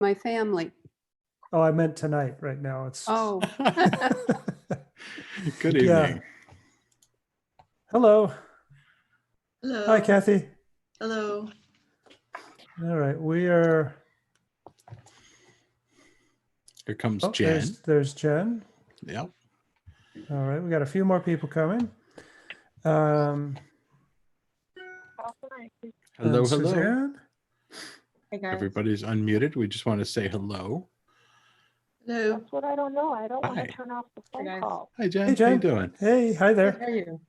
my family. Oh, I meant tonight, right now. It's Oh, Good Yeah. evening. Hello. Hello. Hi, Kathy. Hello. All right, we are. Here comes Oh, Jen. there's Jen. Yep. All right, we got a few more people coming. Hello, and hello. Suzanne. Hey guys. Everybody's unmuted. We just want to say hello. Hello. That's what I don't know. I don't want Hi. to turn off the Hey, phone guys. call. Hi, Jen. Hey, Jen. How you doing? Hey, hi How there. are you?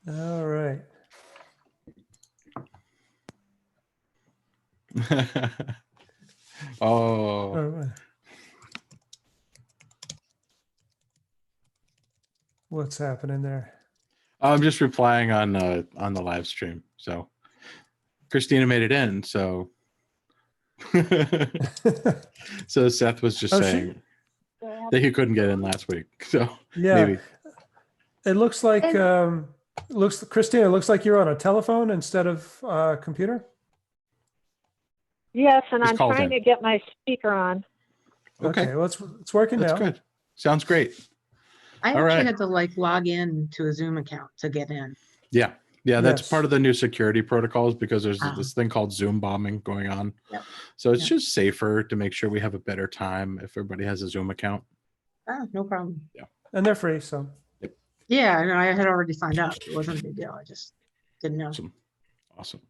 All right. Oh, All right. What's happening there? I'm just replying on the live stream. So Christina made it in. So so Seth was just Oh, saying Do I have that he couldn't get in last week. So Yeah, maybe. it looks like Christina, it looks like you're on a telephone instead of computer. Yes, and Just I'm called trying in. to get my speaker on. Okay, well, it's working that's now. good. Sounds great. I All actually right. had to like log in to a Zoom account to get in. Yeah. Yeah, that's Yes. part of the new security protocols because there's Ah. this thing called Zoom bombing going on. Yep. So it's Yep. just safer to make sure we have a better time if everybody has a Zoom account. Ah, no problem. And they're free, so. Yeah, I had already signed up. It wasn't a big deal. I just didn't know. Awesome. Awesome.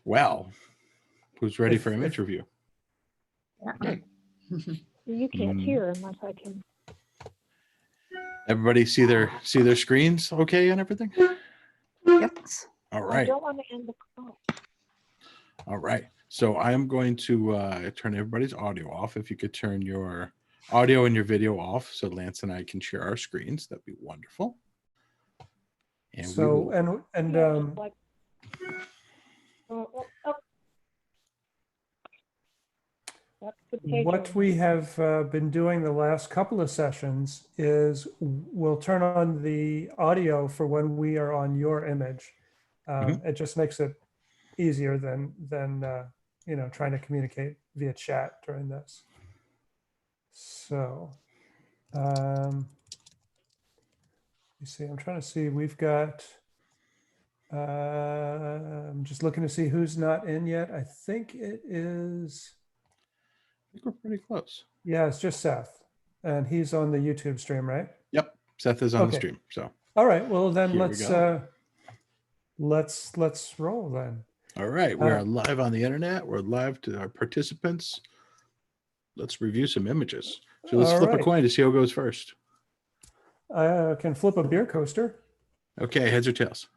Well, who's ready If- for image if- review? Yeah. Okay. You can't Mm. hear unless I can. Everybody see their screens okay and everything? Yes. All I right. don't want to end the call. All right. So I am going to turn everybody's audio off. If you could turn your audio and your video off so Lance and I can share our screens, that'd be wonderful. And we So will, and Yeah, just like. Oh. That's the page what over. we have been doing the last couple of sessions is we'll turn on the audio for when we are on your image. It just makes it easier than trying to communicate via chat during this. So you see, I'm trying to see. We've got. I'm just looking to see who's not in yet. I think it is. I think we're pretty close. Yeah, it's just Seth, and he's on the YouTube stream, right? Yep. Seth is on the Okay. stream. So, All right. Well, then Here we go. let's roll then. all right. We Uh, are live on the internet. We're live to our participants. Let's review some images. So let's All flip a right. coin to see who goes first. I can flip a beer coaster. Okay. Heads or tails?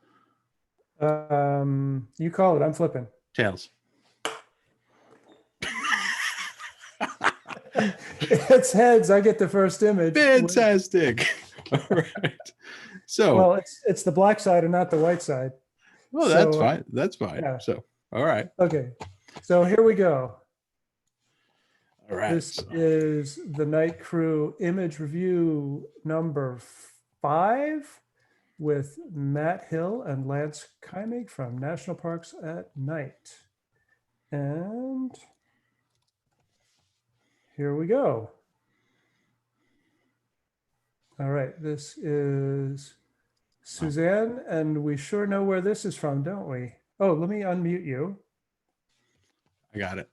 You call it. I'm flipping. Tails. It's heads. I get the first image. Fantastic. All right. So, Well, it's the black side and not the white side. well, that's so, fine. That's fine. yeah. So, all right. Okay. So here we go. All right. This is the Night Crew image review number 5 with Matt Hill and Lance Keimig from National Parks at Night. And here we go. All right, this is Suzanne, and we sure know where this is from, don't we? Oh, let me unmute you. I got it.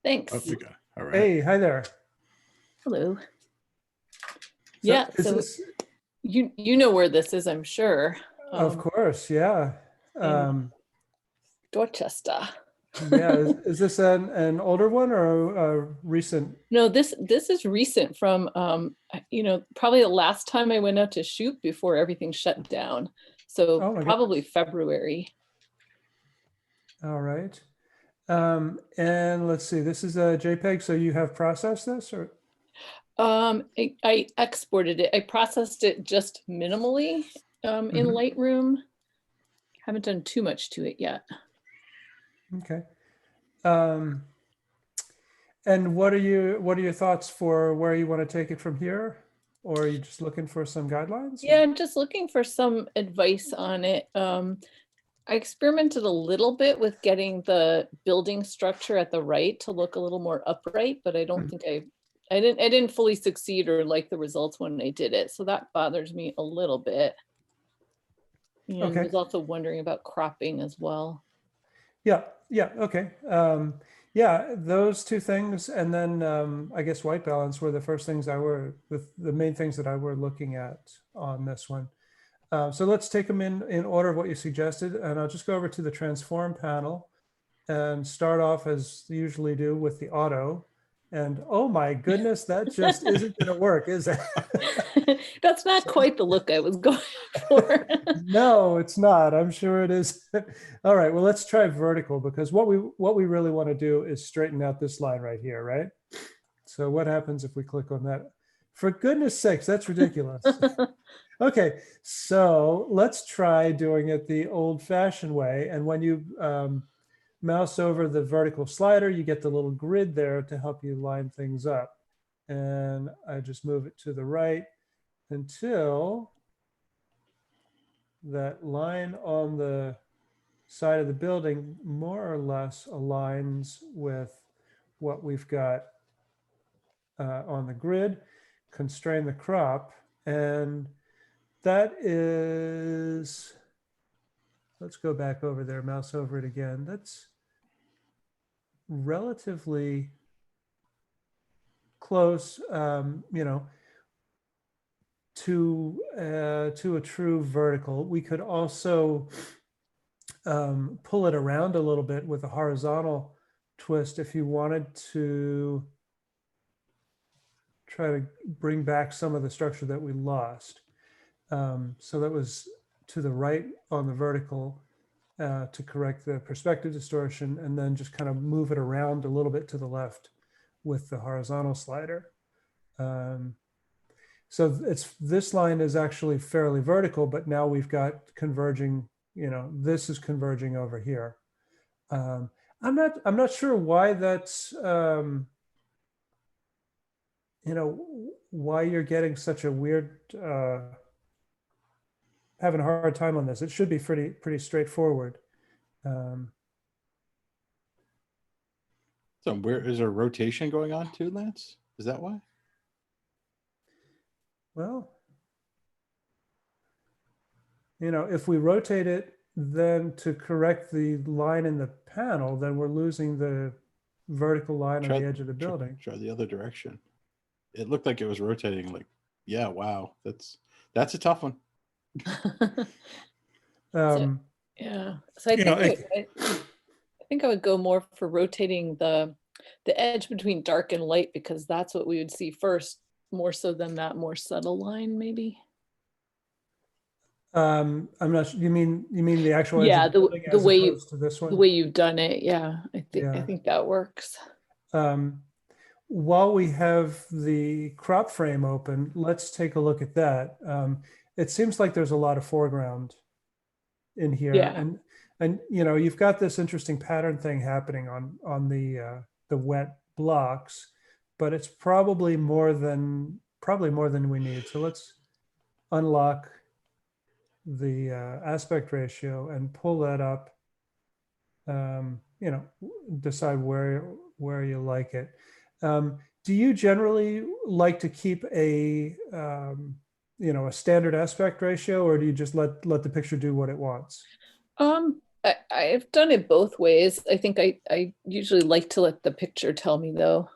Thanks. Oh, we got it. All right. Hey, hi there. Hello. So Yeah, is so this- you know where this is, I'm sure. of course, yeah. Dorchester. Yeah, is this an older one or a recent? No, this is recent from probably the last time I went out to shoot before everything shut down. So Oh my probably February. All right. And let's see, this is a JPEG, so you have processed this or? I exported it. I processed it just minimally in Lightroom. Haven't done too much to it yet. Okay. And what are your thoughts for where you want to take it from here? Or are you just looking for some guidelines? Yeah, I'm just looking for some advice on it. I experimented a little bit with getting the building structure at the right to look a little more upright, but I don't think I didn't fully succeed or like the results when I did it. So that bothers me a little bit. And Okay. was also wondering about cropping as well. Yeah, yeah, okay. Yeah, those two things, and then I guess white balance were the first things the main things that I were looking at on this one. So let's take them in order of what you suggested, and I'll just go over to the transform panel and start off as you usually do with the auto. And oh my goodness, that just isn't going to work, is it? That's not quite the look I was going for. No, it's not. I'm sure it is. All right, well, let's try vertical, because what we really want to do is straighten out this line right here, right? So what happens if we click on that? For goodness sakes, that's ridiculous. Okay, so let's try doing it the old-fashioned way. And when you mouse over the vertical slider, you get the little grid there to help you line things up. And I just move it to the right until that line on the side of the building more or less aligns with what we've got on the grid. Constrain the crop, and that is, let's go back over there, mouse over it again. That's relatively close, you know, to a true vertical. We could also pull it around a little bit with a horizontal twist if you wanted to try to bring back some of the structure that we lost. So that was to the right on the vertical to correct the perspective distortion, and then just kind of move it around a little bit to the left with the horizontal slider. So this line is actually fairly vertical, but now we've got converging, you know, this is converging over here. I'm not sure why that's, you know, why you're getting such a weird, having a hard time on this. It should be pretty straightforward. So where is there rotation going on too, Lance? Is that why? Well, you know, if we rotate it, then to correct the line in the panel, then we're losing the vertical line on the edge of the building. Try the other direction. It looked like it was rotating. Like, yeah, wow, that's a tough one. Yeah, so I think I would go more for rotating the edge between dark and light, because that's what we would see first, more so than that more subtle line, maybe. I'm not sure. You mean the actual edge Yeah, of the building the as way opposed to this one? the way you've done it. Yeah, I Yeah. think that works. While we have the crop frame open, let's take a look at that. It seems like there's a lot of foreground in here, Yeah. and you know, you've got this interesting pattern thing happening on the wet blocks, but it's probably more than we need. So let's unlock the aspect ratio and pull that up. You know, decide where you like it. Do you generally like to keep a you know, a standard aspect ratio, or do you just let the picture do what it wants? I've done it both ways. I think I usually like to let the picture tell me, though.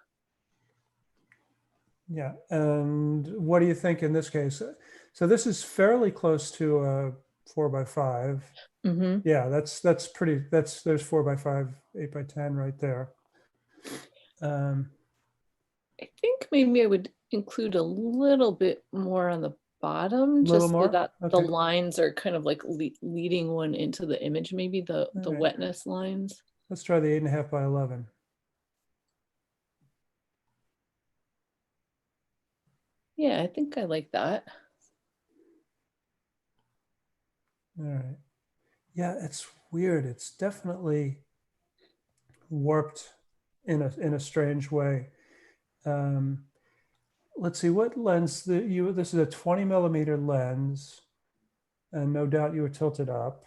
Yeah, and what do you think in this case? So this is fairly close to a 4x5. Mm-hmm. Yeah, there's 4x5, 8x10 right there. I think maybe I would include a little bit more on the bottom, just so that the lines are kind of like leading one into the image, maybe the wetness lines. Let's try the 8.5x11. Yeah, I think I like that. All right. Yeah, it's weird. It's definitely warped in a strange way. Let's see, what lens this is a 20 millimeter lens, and no doubt you were tilted up.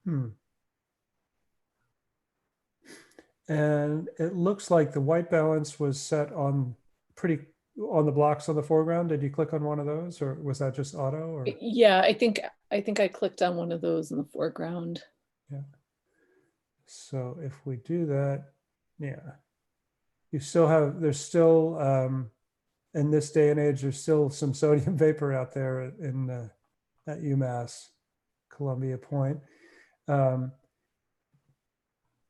Hmm. And it looks like the white balance was set on on the blocks on the foreground. Did you click on one of those, or was that just auto? Or Yeah, I think I clicked on one of those in the foreground. yeah. So if we do that, yeah, you still have, there's still in this day and age, there's still some sodium vapor out there in at UMass Columbia Point.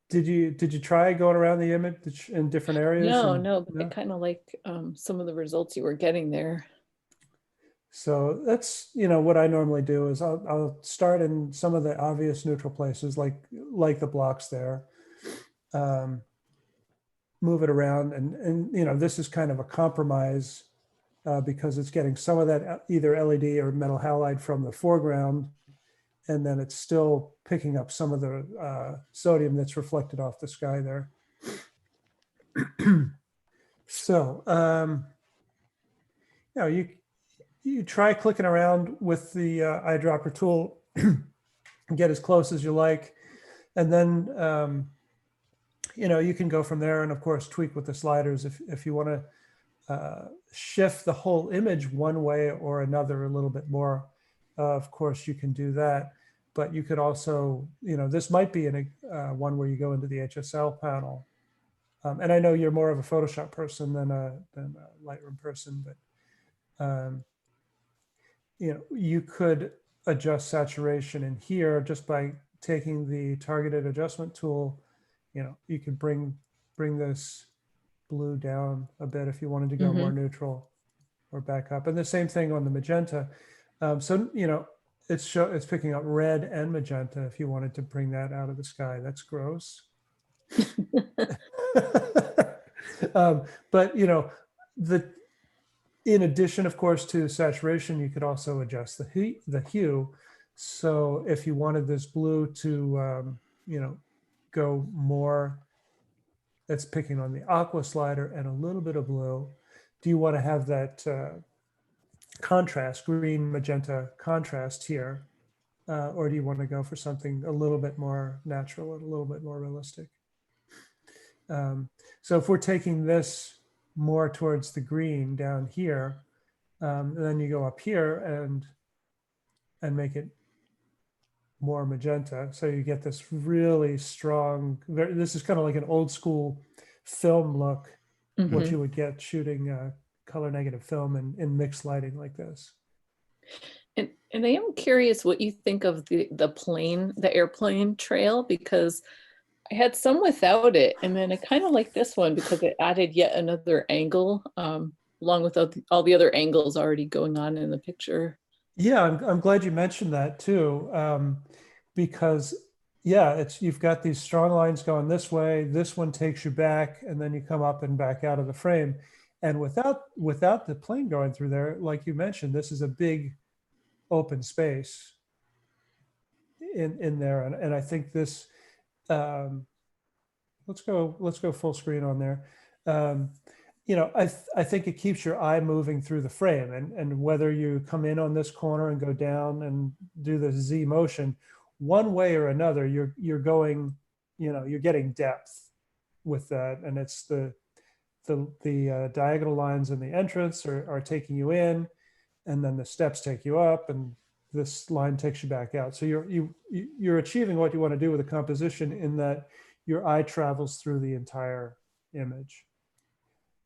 Did you try going around the image in different areas? No, but I kind of like some of the results you were getting there. So that's, what I normally do is I'll start in some of the obvious neutral places, like the blocks there, move it around, and this is kind of a compromise because it's getting some of that either LED or metal halide from the foreground, and then it's still picking up some of the sodium that's reflected off the sky there. So, you try clicking around with the eyedropper tool, get as close as you like, and then you can go from there, and of course tweak with the sliders if you want to shift the whole image one way or another a little bit more. Of course you can do that, but you could also, this might be in a one where you go into the HSL panel. And I know you're more of a Photoshop person than a Lightroom person, but you could adjust saturation in here just by taking the targeted adjustment tool. You could bring this blue down a bit if you wanted to go more neutral, or back up. And the same thing on the magenta. So it's picking up red and magenta if you wanted to bring that out of the sky. That's gross. But in addition, of course, to saturation, you could also adjust the hue. So if you wanted this blue to go more, it's picking on the aqua slider and a little bit of blue. Do you want to have that contrast, green magenta contrast here, or do you want to go for something a little bit more natural and a little bit more realistic? So if we're taking this more towards the green down here, then you go up here and make it more magenta. So you get this really strong, this is kind of like an old school film look, what you would get shooting color negative film in mixed lighting like this. And I am curious what you think of the airplane trail, because I had some without it, and then I kind of like this one because it added yet another angle, along with all the other angles already going on in the picture. Yeah, I'm glad you mentioned that too, because you've got these strong lines going this way. This one takes you back, and then you come up and back out of the frame. And without the plane going through there, like you mentioned, this is a big open space in there, and I think this. Let's go full screen on there. I think it keeps your eye moving through the frame, and whether you come in on this corner and go down and do the Z motion, one way or another, you're going, you're getting depth with that, and it's the diagonal lines in the entrance are taking you in, and then the steps take you up, and this line takes you back out. So you're achieving what you want to do with the composition in that your eye travels through the entire image.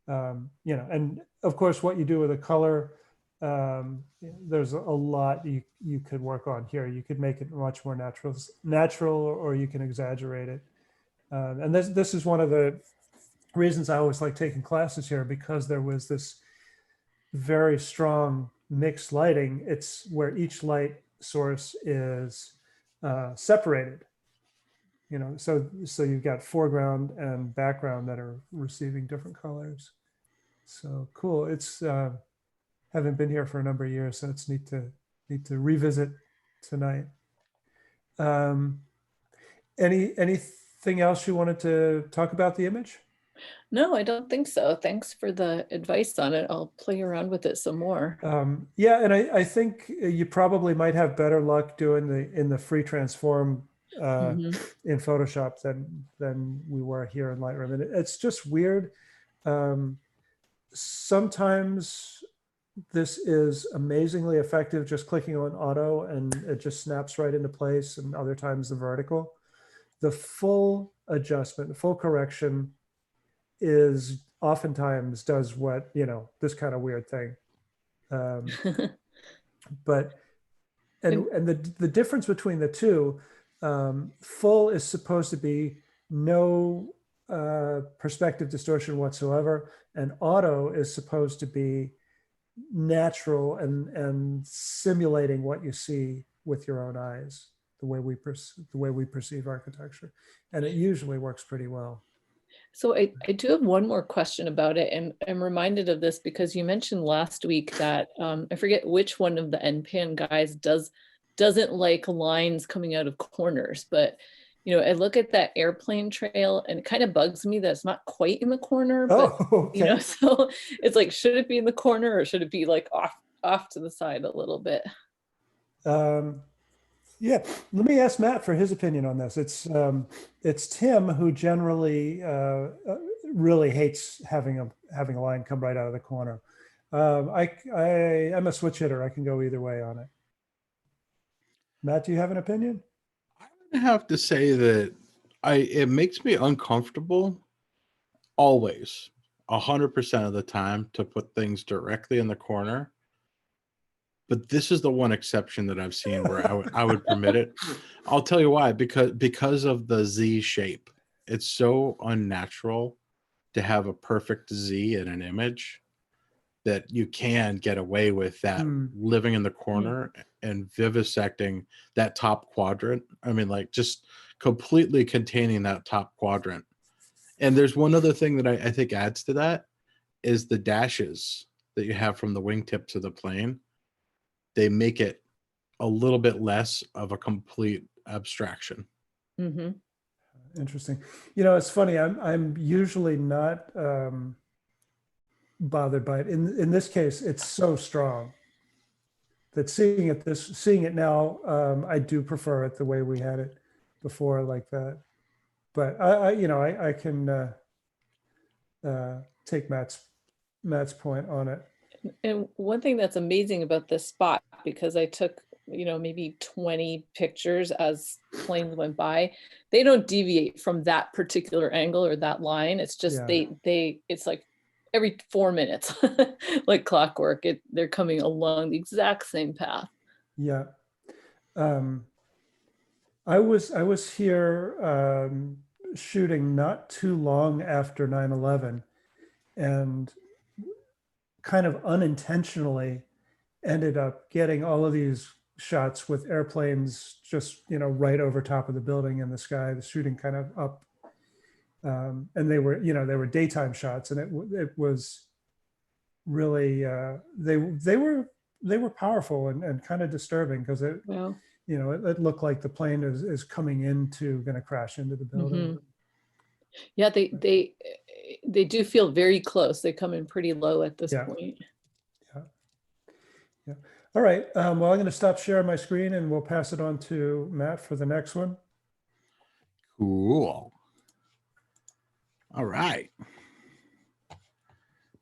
And of course, what you do with the color, there's a lot you could work on here. You could make it much more natural, or you can exaggerate it. And this is one of the reasons I always like taking classes here, because there was this very strong mixed lighting. It's where each light source is separated. So you've got foreground and background that are receiving different colors. So cool. It's haven't been here for a number of years, so it's neat to revisit tonight. Anything else you wanted to talk about the image? No, I don't think so. Thanks for the advice on it. I'll play around with it some more. Yeah, and I think you probably might have better luck doing in the free transform in Photoshop than we were here in Lightroom. And it's just weird. Sometimes this is amazingly effective, just clicking on auto and it just snaps right into place, and other times the vertical. The full adjustment, the full correction is oftentimes does what, this kind of weird thing. But the difference between the two, full is supposed to be no perspective distortion whatsoever, and auto is supposed to be natural and simulating what you see with your own eyes, the way we perceive architecture, and it usually works pretty well. So I do have one more question about it, and I'm reminded of this because you mentioned last week that I forget which one of the NPAN guys doesn't like lines coming out of corners, but I look at that airplane trail and it kind of bugs me that it's not quite in the corner, but okay. so it's like, should it be in the corner or should it be like off to the side a little bit? Yeah, let me ask Matt for his opinion on this. It's Tim who generally really hates having a line come right out of the corner. I'm a switch hitter. I can go either way on it. Matt, do you have an opinion? I have to say that it makes me uncomfortable always, 100% of the time, to put things directly in the corner. But this is the one exception that I've seen where I would permit it. I'll tell you why. Because of the Z shape. It's so unnatural to have a perfect Z in an image that you can get away with that living in the corner and vivisecting that top quadrant. I mean, like just completely containing that top quadrant. And there's one other thing that I think adds to that is the dashes that you have from the wingtips of the plane. They make it a little bit less of a complete abstraction. Mm-hmm. Interesting. It's funny. I'm usually not bothered by it. In this case, it's so strong that seeing it now, I do prefer it the way we had it before, like that. But I can take Matt's point on it. And one thing that's amazing about this spot, because I took, maybe 20 pictures as planes went by, they don't deviate from that particular angle or that line. It's just it's like every 4 minutes, like clockwork, they're coming along the exact same path. Yeah. I was here shooting not too long after 9/11, and kind of unintentionally ended up getting all of these shots with airplanes just right over top of the building in the sky, the shooting kind of up, and they were daytime shots, and it was really they were powerful and kind of disturbing, because it looked like the plane is coming going to crash into the building. Mm-hmm. Yeah, they do feel very close. They come in pretty low at this point. Yeah. All right. Well, I'm going to stop sharing my screen and we'll pass it on to Matt for the next one. Cool. All right.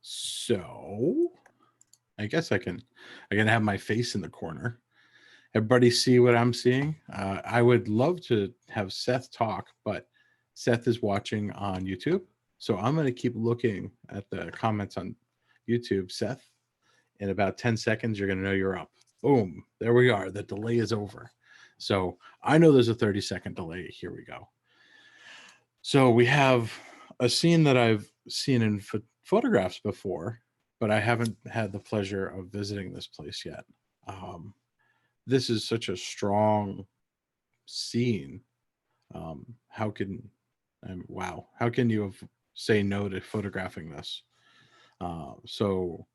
So I guess I can have my face in the corner. Everybody see what I'm seeing? I would love to have Seth talk, but Seth is watching on YouTube. So I'm going to keep looking at the comments on YouTube. Seth, in about 10 seconds, you're going to know you're up. Boom. There we are. The delay is over. So I know there's a 30-second delay. Here we go. So we have a scene that I've seen in photographs before, but I haven't had the pleasure of visiting this place yet. This is such a strong scene. How can you say no to photographing this? So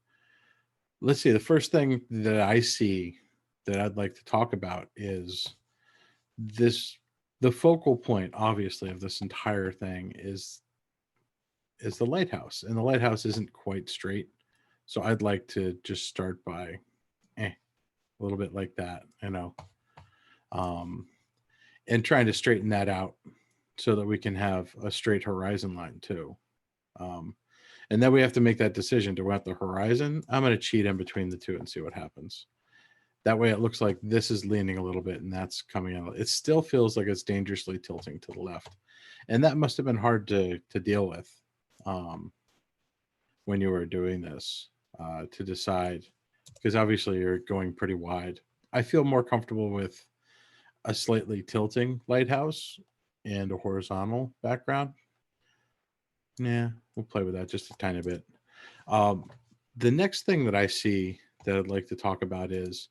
let's see. The first thing that I see that I'd like to talk about is the focal point, obviously, of this entire thing is the lighthouse, and the lighthouse isn't quite straight. So I'd like to just start by a little bit like that, and trying to straighten that out so that we can have a straight horizon line too. And then we have to make that decision. Do we want the horizon? I'm going to cheat in between the two and see what happens. That way it looks like this is leaning a little bit and that's coming out. It still feels like it's dangerously tilting to the left. And that must have been hard to deal with when you were doing this, to decide, because obviously you're going pretty wide. I feel more comfortable with a slightly tilting lighthouse and a horizontal background. Yeah, we'll play with that just a tiny bit. The next thing that I see that I'd like to talk about is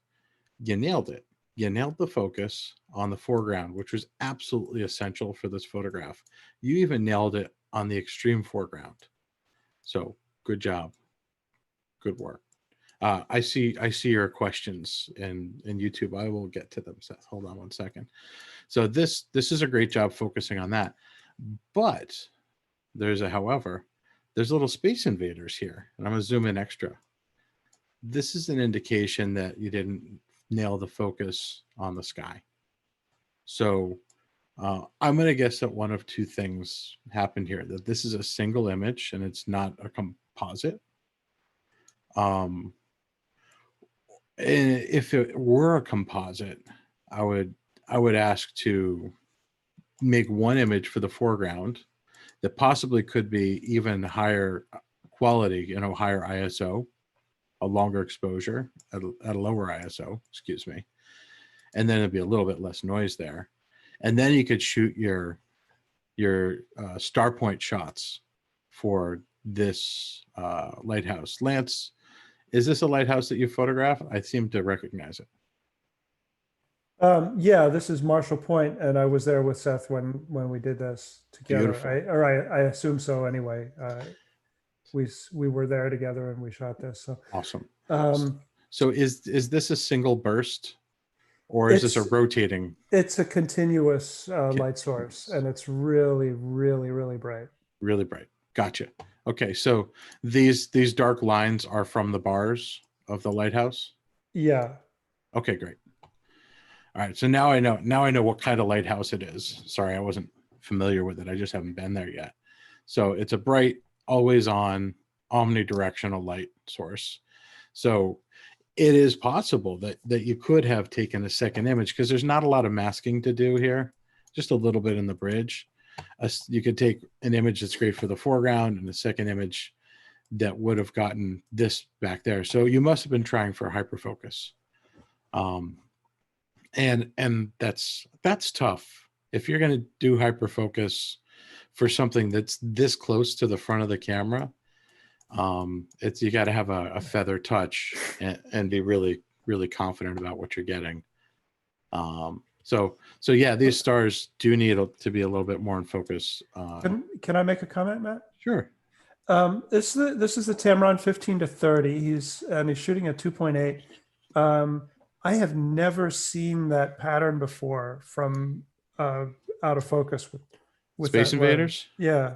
you nailed it. You nailed the focus on the foreground, which was absolutely essential for this photograph. You even nailed it on the extreme foreground. So good job. Good work. I see your questions in YouTube. I will get to them, Seth. Hold on one second. So this is a great job focusing on that. But there's a however. There's little space invaders here, and I'm going to zoom in extra. This is an indication that you didn't nail the focus on the sky. So I'm going to guess that one of two things happened here, that this is a single image and it's not a composite. And if it were a composite, I would ask to make one image for the foreground that possibly could be even higher quality, higher ISO, a longer exposure at a lower ISO, excuse me. And then it'd be a little bit less noise there. And then you could shoot your star point shots for this lighthouse. Lance, is this a lighthouse that you photographed? I seem to recognize it. Yeah, this is Marshall Point, and I was there with Seth when we did this together. Beautiful. I assume so anyway. We were there together and we shot this. So Awesome. So is this a single burst, or is this a rotating? It's a continuous light source, and it's really, really, really bright. Really bright. Gotcha. Okay, so these dark lines are from the bars of the lighthouse? Yeah. Okay, great. All right, so now I know what kind of lighthouse it is. Sorry, I wasn't familiar with it. I just haven't been there yet. So it's a bright, always on, omnidirectional light source. So it is possible that you could have taken a second image, because there's not a lot of masking to do here, just a little bit in the bridge. You could take an image that's great for the foreground and a second image that would have gotten this back there. So you must have been trying for hyperfocus. And that's tough. If you're going to do hyperfocus for something that's this close to the front of the camera, you got to have a feather touch and be really, really confident about what you're getting. So yeah, these stars do need to be a little bit more in focus. Can I make a comment, Matt? Sure. This is the Tamron 15-30. He's shooting at 2.8. I have never seen that pattern before from out of focus with Space Invaders. Yeah,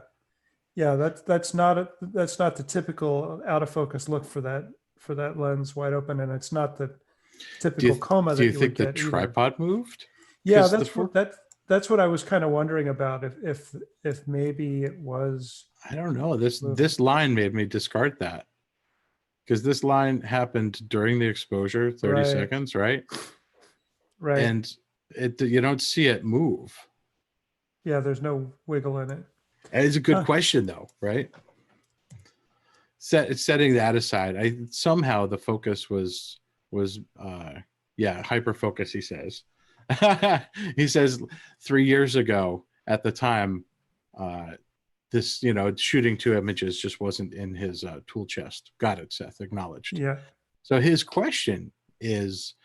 that's not the typical out of focus look for that lens wide open, and it's not the typical coma that you would get. Do you think the tripod moved? Yeah, that's what I was kind of wondering about. If maybe it was. I don't know. This line made me discard that, because this line happened during the exposure, 30 seconds, right? Right. And you don't see it move. Yeah, there's no wiggle in it. It's a good question, though, right? Setting that aside, somehow the focus was hyper focus. He says, he says 3 years ago at the time, this shooting two images just wasn't in his tool chest. Got it, Seth. Acknowledged. Yeah. So his question is,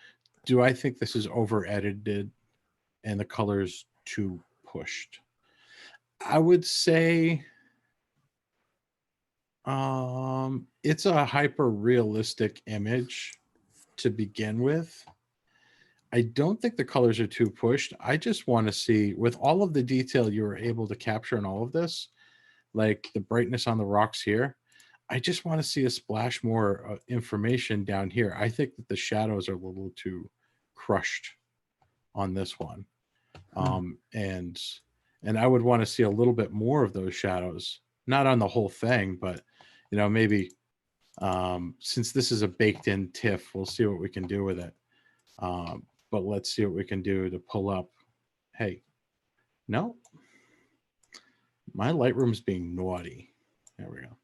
do I think this is over edited and the colors too pushed? I would say it's a hyper realistic image to begin with. I don't think the colors are too pushed. I just want to see, with all of the detail you were able to capture in all of this, like the brightness on the rocks here, I just want to see a splash more information down here. I think that the shadows are a little too crushed on this one. And I would want to see a little bit more of those shadows, not on the whole thing, but maybe since this is a baked in TIFF, we'll see what we can do with it. But let's see what we can do to pull up. Hey, no, my Lightroom's being naughty. There we go.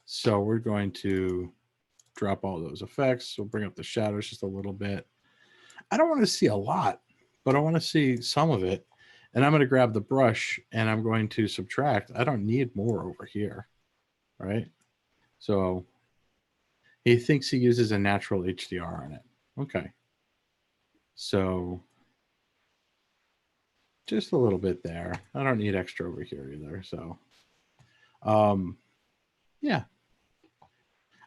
So we're going to drop all those effects. We'll bring up the shadows just a little bit. I don't want to see a lot, but I want to see some of it. And I'm going to grab the brush and I'm going to subtract. I don't need more over here, right? So he thinks he uses a natural HDR on it. Okay. So just a little bit there. I don't need extra over here either. So, yeah.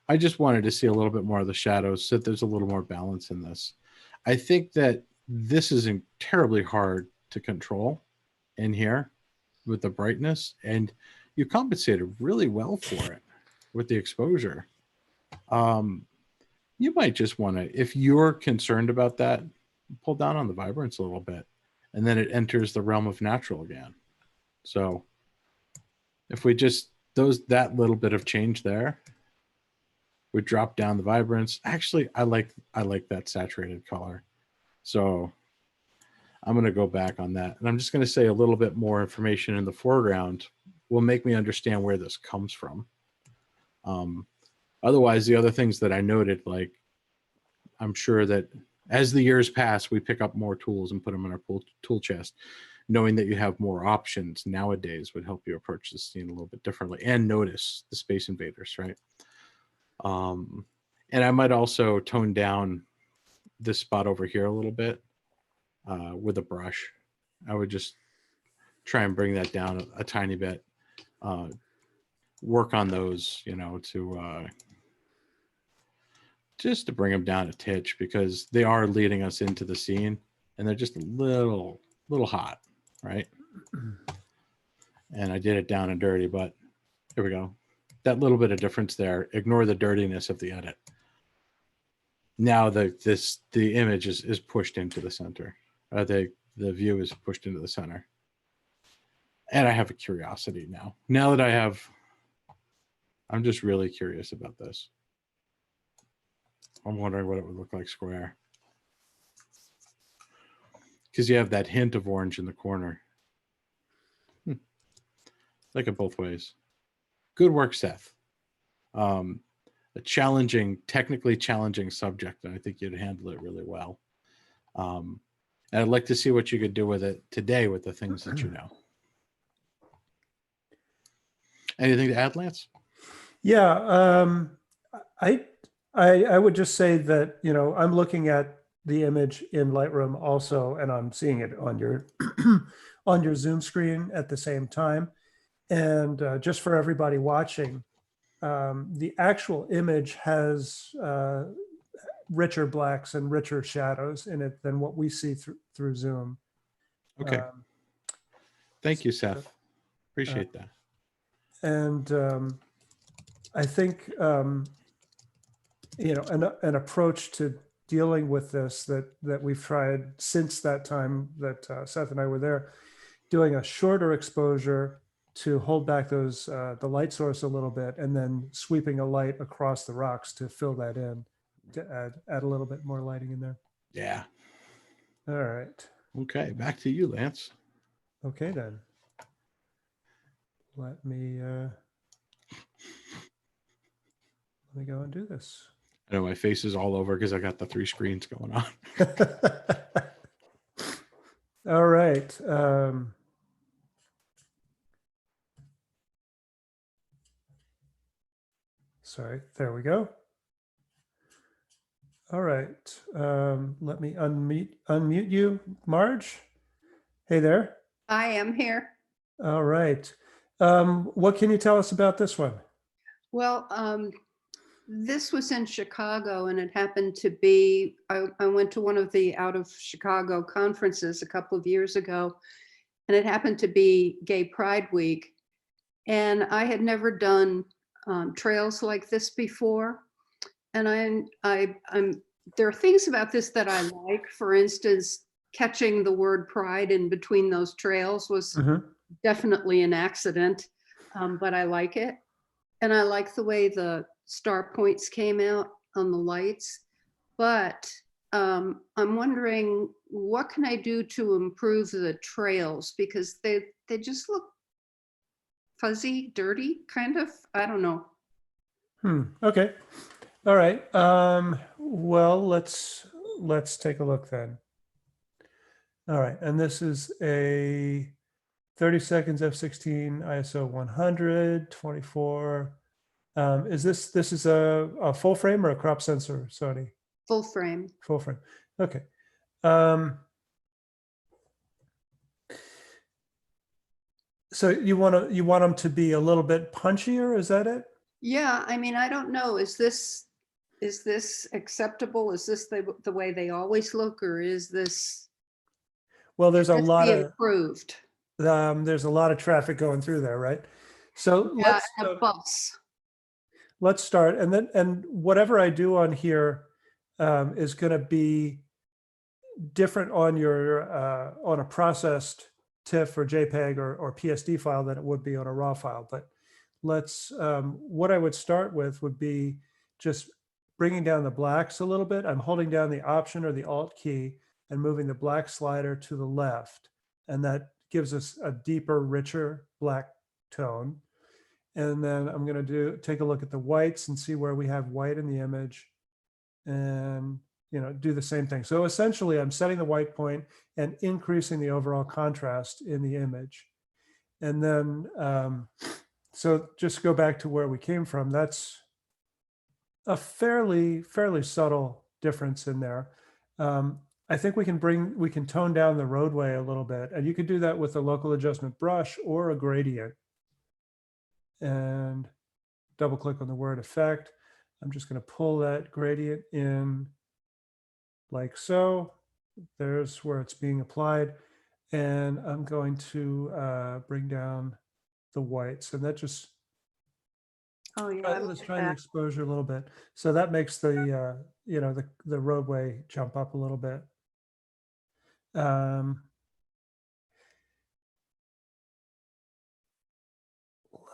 I just wanted to see a little bit more of the shadows so that there's a little more balance in this. I think that this isn't terribly hard to control in here with the brightness, and you compensated really well for it with the exposure. You might just want to, if you're concerned about that, pull down on the vibrance a little bit, and then it enters the realm of natural again. So if we just, that little bit of change there, we drop down the vibrance. Actually, I like that saturated color. So I'm going to go back on that. And I'm just going to say a little bit more information in the foreground will make me understand where this comes from. Otherwise, the other things that I noted, like I'm sure that as the years pass, we pick up more tools and put them in our tool chest. Knowing that you have more options nowadays would help you approach the scene a little bit differently and notice the space invaders, right? And I might also tone down this spot over here a little bit with a brush. I would just try and bring that down a tiny bit. Work on those, to just to bring them down a titch, because they are leading us into the scene and they're just a little hot, right? And I did it down and dirty, but here we go. That little bit of difference there. Ignore the dirtiness of the edit. Now the image is pushed into the center. The view is pushed into the center. And I have a curiosity now. Now that I'm just really curious about this. I'm wondering what it would look like square. Because you have that hint of orange in the corner. Like it both ways. Good work, Seth. A technically challenging subject, and I think you'd handle it really well. And I'd like to see what you could do with it today with the things that you know. Anything to add, Lance? Yeah, I would just say that, I'm looking at the image in Lightroom also, and I'm seeing it on your on your Zoom screen at the same time. And just for everybody watching, the actual image has richer blacks and richer shadows in it than what we see through Zoom. Okay. Thank you, Seth. Appreciate that. And I think, an approach to dealing with this that we've tried since that time that Seth and I were there, doing a shorter exposure to hold back the light source a little bit, and then sweeping a light across the rocks to fill that in, to add a little bit more lighting in there. Yeah. All right. Okay, back to you, Lance. Okay, then. Let me go and do this. I know my face is all over because I got the 3 screens going on. All right. Sorry, there we go. All right. Let me unmute you, Marge. Hey there. I am here. All right. What can you tell us about this one? Well, this was in Chicago, and it happened to be, I went to one of the out of Chicago conferences a couple of years ago, and it happened to be Gay Pride Week. And I had never done trails like this before. And there are things about this that I like. For instance, catching the word pride in between those trails was Mhm. definitely an accident, but I like it. And I like the way the star points came out on the lights. But I'm wondering, what can I do to improve the trails? Because they just look fuzzy, dirty, kind of. I don't know. Okay. All right. Well, let's take a look then. All right. And this is a 30 seconds f16 ISO 100 24. Is this is a full frame or a crop sensor, Sony? Full frame. Full frame. Okay. So you want them to be a little bit punchier, is that it? Yeah, I mean, I don't know. Is this acceptable? Is this the way they always look, or is this Well, there's a this lot be of improved? there's a lot of traffic going through there, right? So Yeah, and a bus. let's start, and whatever I do on here is going to be different on your on a processed TIFF or JPEG or PSD file than it would be on a raw file. But let's what I would start with would be just bringing down the blacks a little bit. I'm holding down the Option or the Alt key and moving the black slider to the left, and that gives us a deeper, richer black tone. And then I'm going to take a look at the whites and see where we have white in the image, and do the same thing. So essentially, I'm setting the white point and increasing the overall contrast in the image. And then, so just go back to where we came from. That's a fairly subtle difference in there. I think we can tone down the roadway a little bit, and you could do that with a local adjustment brush or a gradient. And double click on the word effect. I'm just going to pull that gradient in like so. There's where it's being applied. And I'm going to bring down the whites, and that just, Oh yeah, let's try the exposure a little bit. So that makes the, the roadway jump up a little bit.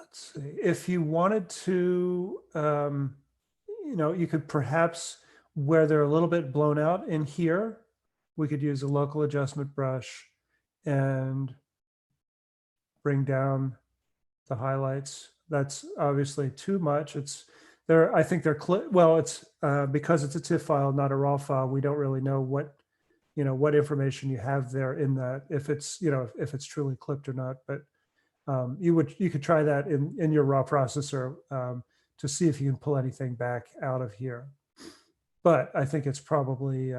Let's see, if you wanted to, you could perhaps, where they're a little bit blown out in here, we could use a local adjustment brush and bring down the highlights. That's obviously too much. I think they're, well, it's because it's a TIFF file, not a raw file. We don't really know what information you have there in that, if it's, if it's truly clipped or not. But you could try that in your raw processor to see if you can pull anything back out of here. But I think it's probably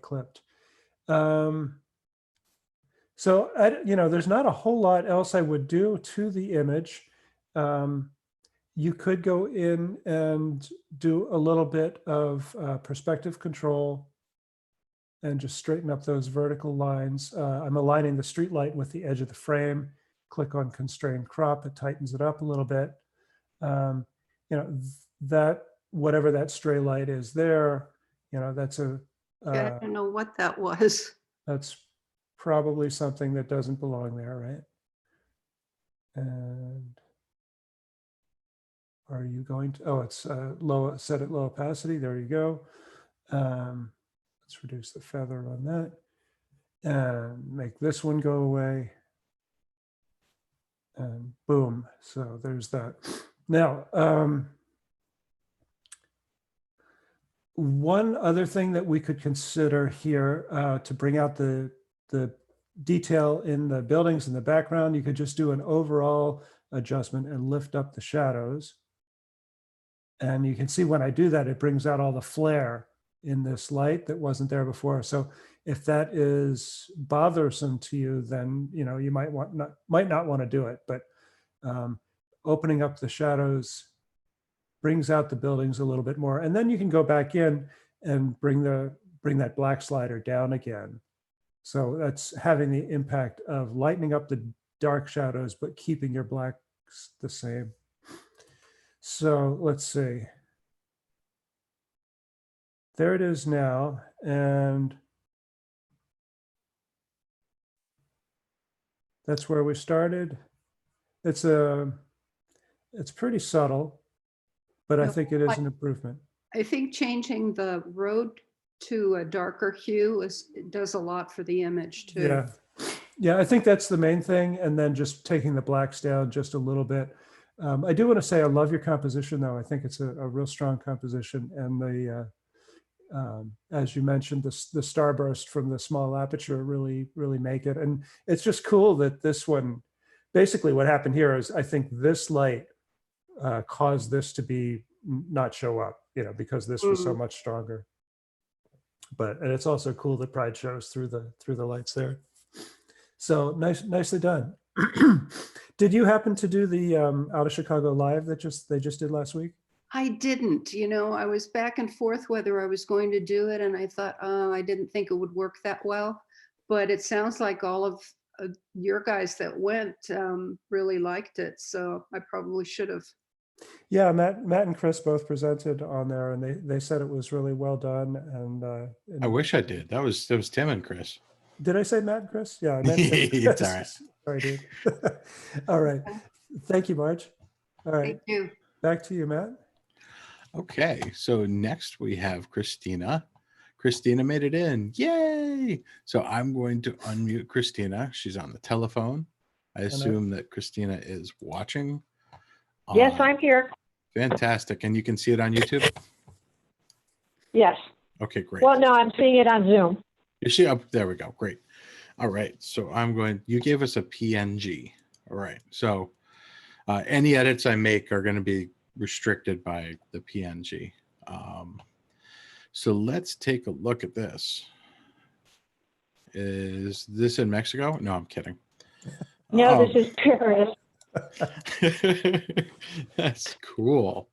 clipped. So there's not a whole lot else I would do to the image. You could go in and do a little bit of perspective control and just straighten up those vertical lines. I'm aligning the street light with the edge of the frame. Click on constrain crop, it tightens it up a little bit. That whatever that stray light is there, that's I don't know what that was. that's probably something that doesn't belong there, right? And are you going to, it's low, set at low opacity. There you go. Let's reduce the feather on that and make this one go away. And boom, so there's that. Now, one other thing that we could consider here to bring out the detail in the buildings in the background, you could just do an overall adjustment and lift up the shadows. And you can see when I do that, it brings out all the flare in this light that wasn't there before. So if that is bothersome to you, then you might not want to do it. But opening up the shadows brings out the buildings a little bit more, and then you can go back in and bring that black slider down again. So that's having the impact of lightening up the dark shadows, but keeping your blacks the same. So let's see. There it is now, and That's where we started. It's pretty subtle, but I No, think it is an improvement. I think changing the road to a darker hue does a lot for the image too. Yeah. Yeah, I think that's the main thing. And then just taking the blacks down just a little bit. I do want to say I love your composition, though. I think it's a real strong composition. And as you mentioned, the starburst from the small aperture really make it. And it's just cool that this one, basically what happened here is I think this light caused this to be not show up, because this was so much stronger. And it's also cool that Pride shows through the lights there. So nicely done. Did you happen to do the Out of Chicago Live that they just did last week? I didn't, I was back and forth whether I was going to do it, and I thought, oh, I didn't think it would work that well. But it sounds like all of your guys that went really liked it, so I probably should have. Yeah, Matt and Chris both presented on there, and they said it was really well done. And I wish I did. That was Tim and Chris. Did I say Matt and Chris? Yeah, I meant Tim and Chris. It's all right. Sorry, dude. All right. Thank you, Marge. All right. Thank you. Back to you, Matt. Okay, so next we have Christina. Christina made it in. Yay! So I'm going to unmute Christina. She's on the telephone. I assume that Christina is watching. Yes, I'm here. Fantastic. And you can see it on YouTube? Yes. Okay, great. Well, no, I'm seeing it on Zoom. You see, oh, there we go. Great. All right. So you gave us a PNG. All right. So any edits I make are going to be restricted by the PNG. So let's take a look at this. Is this in Mexico? No, I'm kidding. No, this is Paris. That's cool.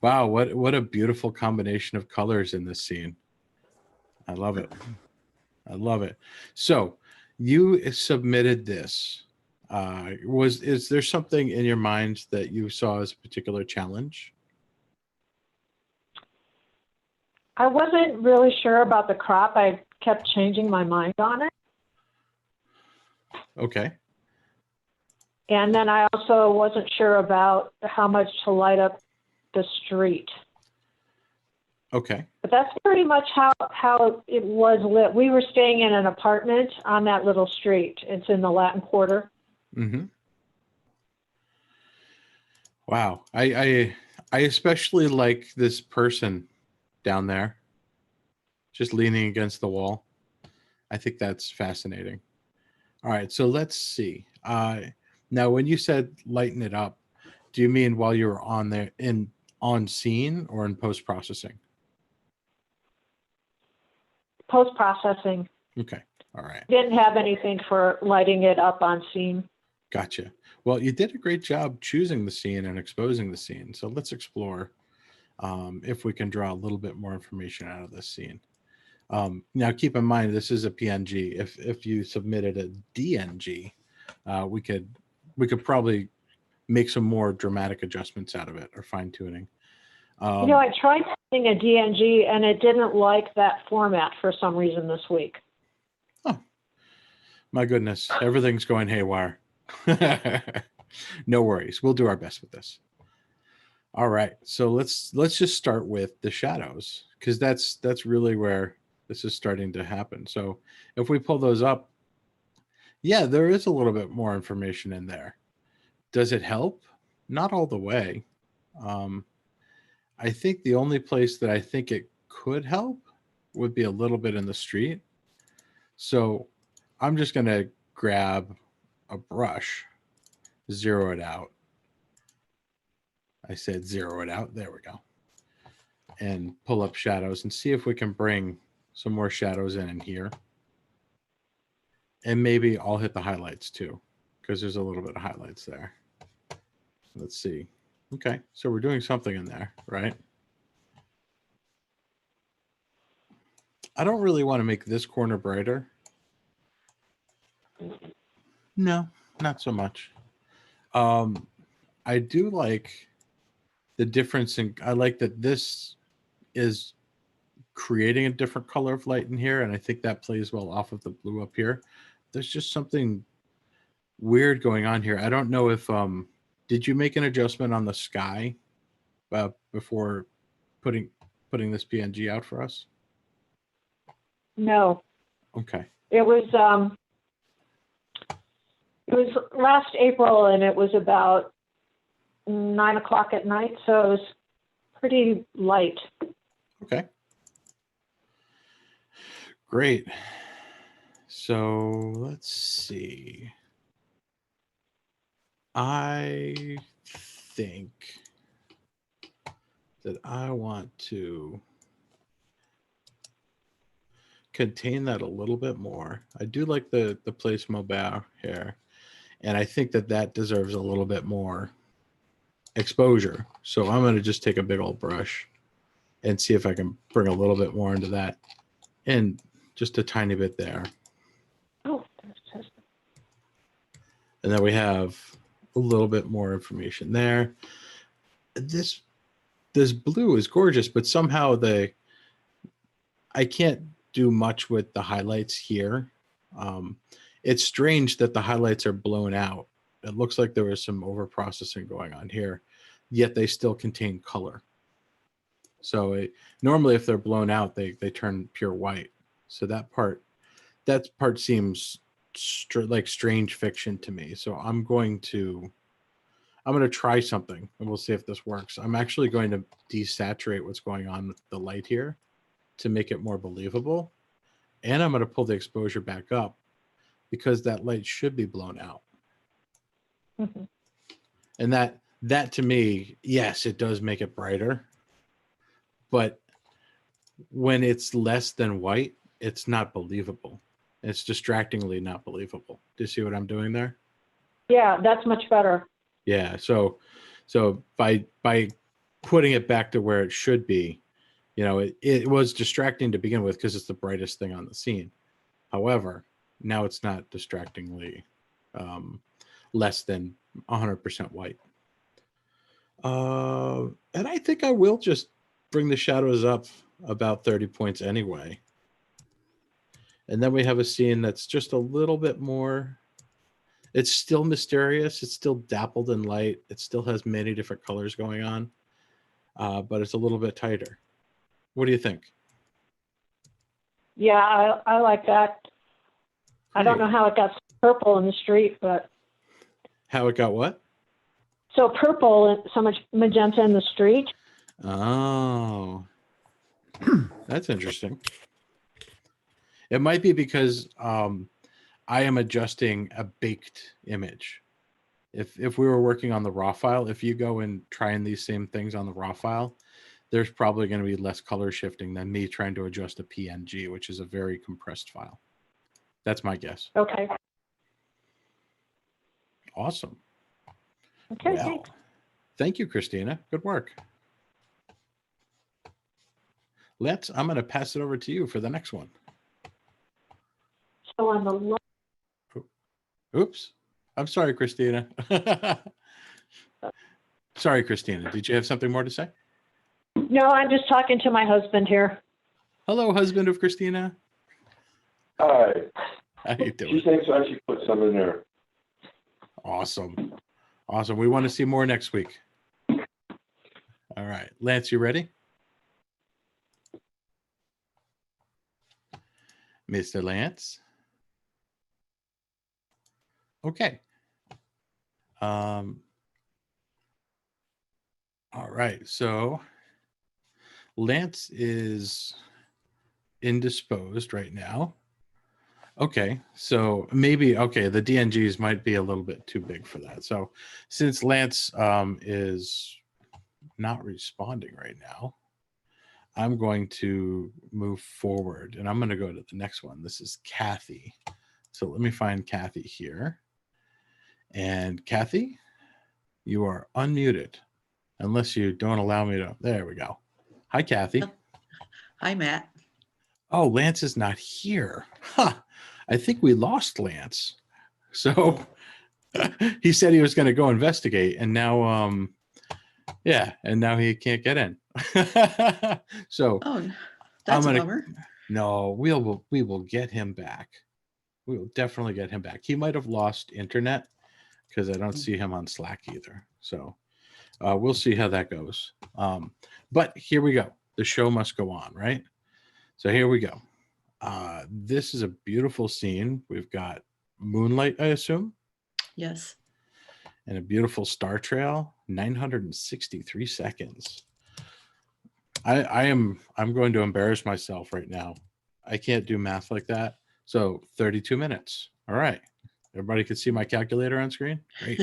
Wow, what a beautiful combination of colors in this scene. I love it. I love it. So you submitted this. Is there something in your mind that you saw as a particular challenge? I wasn't really sure about the crop. I kept changing my mind on it. Okay. And then I also wasn't sure about how much to light up the street. Okay. But that's pretty much how it was lit. We were staying in an apartment on that little street. It's in the Latin Quarter. Mm-hmm. Wow. I especially like this person down there just leaning against the wall. I think that's fascinating. All right, so let's see. Now, when you said lighten it up, do you mean while you were on scene or in post-processing? Post-processing. Okay, all right. Didn't have anything for lighting it up on scene. Gotcha. Well, you did a great job choosing the scene and exposing the scene. So let's explore if we can draw a little bit more information out of this scene. Now, keep in mind, this is a PNG. If you submitted a DNG, we could probably make some more dramatic adjustments out of it or fine tuning. I tried using a DNG and it didn't like that format for some reason this week. Oh, my goodness. Everything's going haywire. No worries. We'll do our best with this. All right. So let's just start with the shadows, because that's really where this is starting to happen. So if we pull those up, yeah, there is a little bit more information in there. Does it help? Not all the way. I think the only place that I think it could help would be a little bit in the street. So I'm just going to grab a brush, zero it out. I said zero it out. There we go. And pull up shadows and see if we can bring some more shadows in here. And maybe I'll hit the highlights too, because there's a little bit of highlights there. Let's see. Okay, so we're doing something in there, right? I don't really want to make this corner brighter. No, not so much. I do like the difference in, I like that this is creating a different color of light in here, and I think that plays well off of the blue up here. There's just something weird going on here. I don't know if did you make an adjustment on the sky before putting this PNG out for us? No, Okay. it was last April, and it was about 9 o'clock at night, so it was pretty light. Okay. Great. So let's see. I think that I want to contain that a little bit more. I do like the place mobile here, and I think that deserves a little bit more exposure. So I'm going to just take a big old brush and see if I can bring a little bit more into that, and just a tiny bit there. Oh, And then we have a little bit more information there. This blue is gorgeous, but somehow I can't do much with the highlights here. It's strange that the highlights are blown out. It looks like there was some over processing going on here, yet they still contain color. So normally if they're blown out, they turn pure white. So that part seems like strange fiction to me. So I'm going to try something, and we'll see if this works. I'm actually going to desaturate what's going on with the light here to make it more believable. And I'm going to pull the exposure back up because that light should be blown out. mm-hmm. And that to me, yes, it does make it brighter. But when it's less than white, it's not believable. It's distractingly not believable. Do you see what I'm doing there? Yeah, that's much better. Yeah. So by putting it back to where it should be, it was distracting to begin with because it's the brightest thing on the scene. However, now it's not distractingly less than 100% white. And I think I will just bring the shadows up about 30 points anyway. And then we have a scene that's just a little bit more. It's still mysterious. It's still dappled in light. It still has many different colors going on, but it's a little bit tighter. What do you think? Yeah, I like that. I don't know how it got purple in the street, but How it got what? so purple and so much magenta in the street. Oh, that's interesting. It might be because I am adjusting a baked image. If we were working on the raw file, if you go and trying these same things on the raw file, there's probably going to be less color shifting than me trying to adjust a PNG, which is a very compressed file. That's my guess. Okay. Awesome. Okay. Well, Thanks. thank you, Christina. Good work. I'm going to pass it over to you for the next one. So on the Oops. I'm sorry, Christina. Sorry, Christina. Did you have something more to say? no, I'm just talking to my husband here. Hello, husband of Christina. Hi. How you She doing? thinks I should put some in there. Awesome. Awesome. We want to see more next week. All right. Lance, you ready? Mr. Lance? Okay. All right. So Lance is indisposed right now. Okay. So maybe, okay, the DNGs might be a little bit too big for that. So since Lance is not responding right now, I'm going to move forward and I'm going to go to the next one. This is Kathy. So let me find Kathy here. And Kathy, you are unmuted unless you don't allow me to. There we go. Hi, Kathy. Hi, Matt. Oh, Lance is not here. Huh. I think we lost Lance. So he said he was going to go investigate, and now, yeah, and now he can't get in. So Oh, that's a gonna- bummer. no, we will get him back. we'll definitely get him back. He might have lost internet because I don't see him on Slack either. So we'll see how that goes. But here we go. The show must go on, right? So here we go. This is a beautiful scene. We've got moonlight, I assume, Yes. and a beautiful star trail, 963 seconds. I'm going to embarrass myself right now. I can't do math like that. So 32 minutes. All right. Everybody can see my calculator on screen. Great.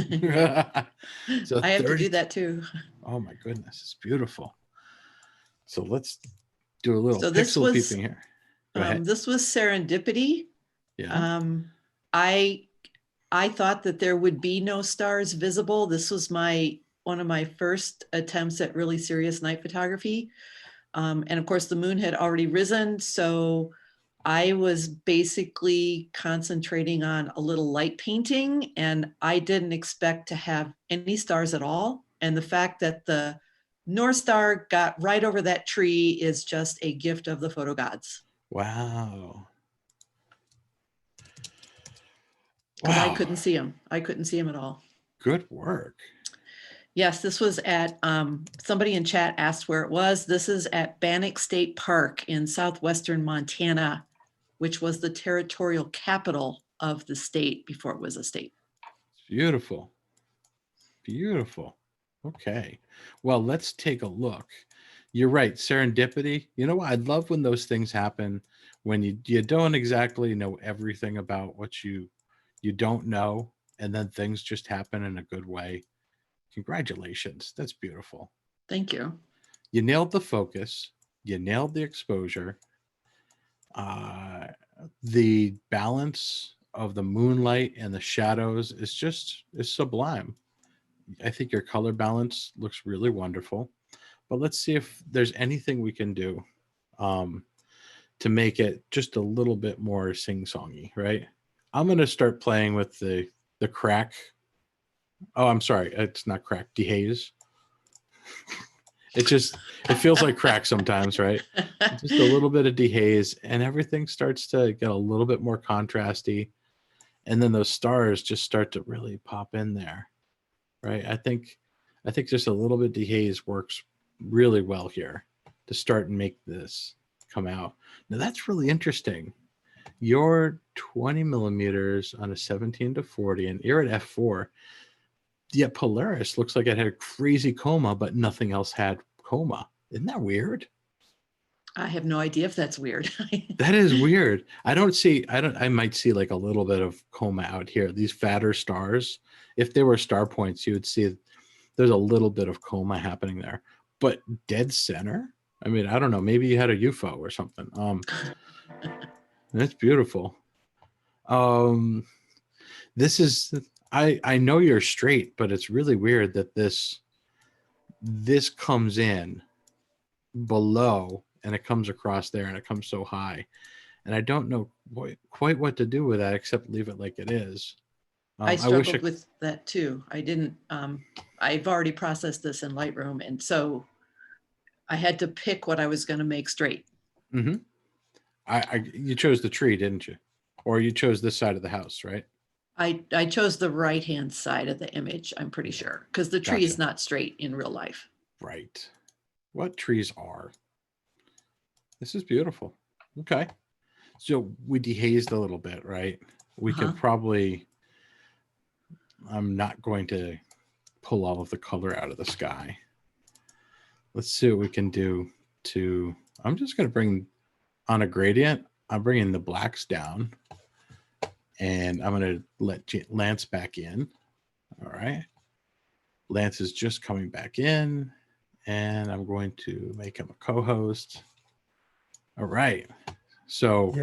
So I have to 30 do that too. Oh my goodness, it's beautiful. So let's do a little So this pixel was- peeping here. Go ahead. This was serendipity. Yeah. I thought that there would be no stars visible. This was one of my first attempts at really serious night photography. And of course the moon had already risen. So I was basically concentrating on a little light painting, and I didn't expect to have any stars at all. And the fact that the North Star got right over that tree is just a gift of the photo gods. Wow. Because I Wow. couldn't see him. I couldn't see him at all. Good work. Yes, this was at, somebody in chat asked where it was. This is at Bannock State Park in southwestern Montana, which was the territorial capital of the state before it was a state. Beautiful. Beautiful. Okay. Well, let's take a look. You're right. Serendipity. You know what? I love when those things happen when you don't exactly know everything about what you don't know, and then things just happen in a good way. Congratulations. That's beautiful. Thank you. You nailed the focus. You nailed the exposure. The balance of the moonlight and the shadows is sublime. I think your color balance looks really wonderful. But let's see if there's anything we can do to make it just a little bit more sing-songy, right? I'm going to start playing with the crack. Oh, I'm sorry. It's not crack. Dehaze. It feels like crack sometimes, right? Just a little bit of dehaze, and everything starts to get a little bit more contrasty. And then those stars just start to really pop in there, right? I think just a little bit dehaze works really well here to start and make this come out. Now that's really interesting. You're 20 millimeters on a 17-40, and you're at f4. Yet Polaris looks like it had a crazy coma, but nothing else had coma. Isn't that weird? I have no idea if that's weird. That is weird. I might see like a little bit of coma out here. These fatter stars, if they were star points, you would see there's a little bit of coma happening there. But dead center? I mean, I don't know. Maybe you had a UFO or something. That's beautiful. This is, I know you're straight, but it's really weird that this comes in below and it comes across there and it comes so high. And I don't know quite what to do with that except leave it like it is. I struggled with that too. I didn't, I've already processed this in Lightroom. And so I had to pick what I was going to make straight. Mm-hmm. You chose the tree, didn't you? Or you chose this side of the house, right? I chose the right-hand side of the image, I'm pretty sure, because the tree is not straight in real life. Right. What trees are? This is beautiful. Okay. So we dehazed a little bit, right? We could probably, I'm not going to pull all of the color out of the sky. Let's see what we can do to, I'm just going to bring on a gradient. I'm bringing the blacks down and I'm going to let Lance back in. All right. Lance is just coming back in and I'm going to make him a co-host. All right. So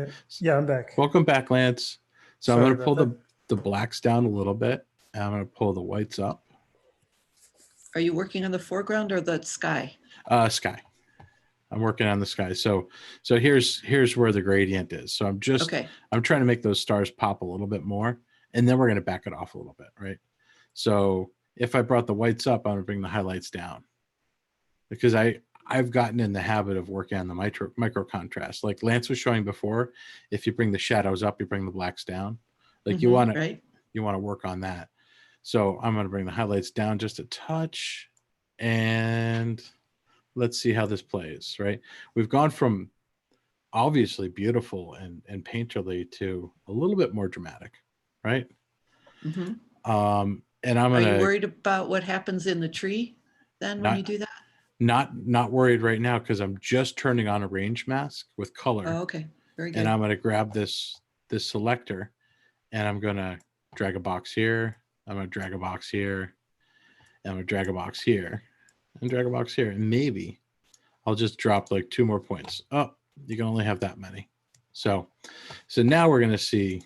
yeah, I'm back. Welcome back, Lance. So Sorry I'm going to pull about the blacks down a little bit. And I'm going to pull the whites up. Are you working on the foreground or the sky? Sky. I'm working on the sky. So here's where the gradient is. So I'm trying to make those stars pop a little bit more, and then we're going to back it off a little bit, right? So if I brought the whites up, I'm going to bring the highlights down because I I've gotten in the habit of working on the micro contrast. Like Lance was showing before, if you bring the shadows up, you bring the blacks down. Like you want right. to work on that. So I'm going to bring the highlights down just a touch, and let's see how this plays, right? We've gone from obviously beautiful and painterly to a little bit more dramatic, right? Mhm. And I'm Are going you to worried about what happens in the tree then when Not- you do that? not worried right now because I'm just turning on a range mask with color. Oh, okay. Very good. And I'm going to grab this selector, and I'm going to drag a box here. I'm going to drag a box here. And I'm going to drag a box here and drag a box here. And maybe I'll just drop like 2 more points. Oh, you can only have that many. So now we're going to see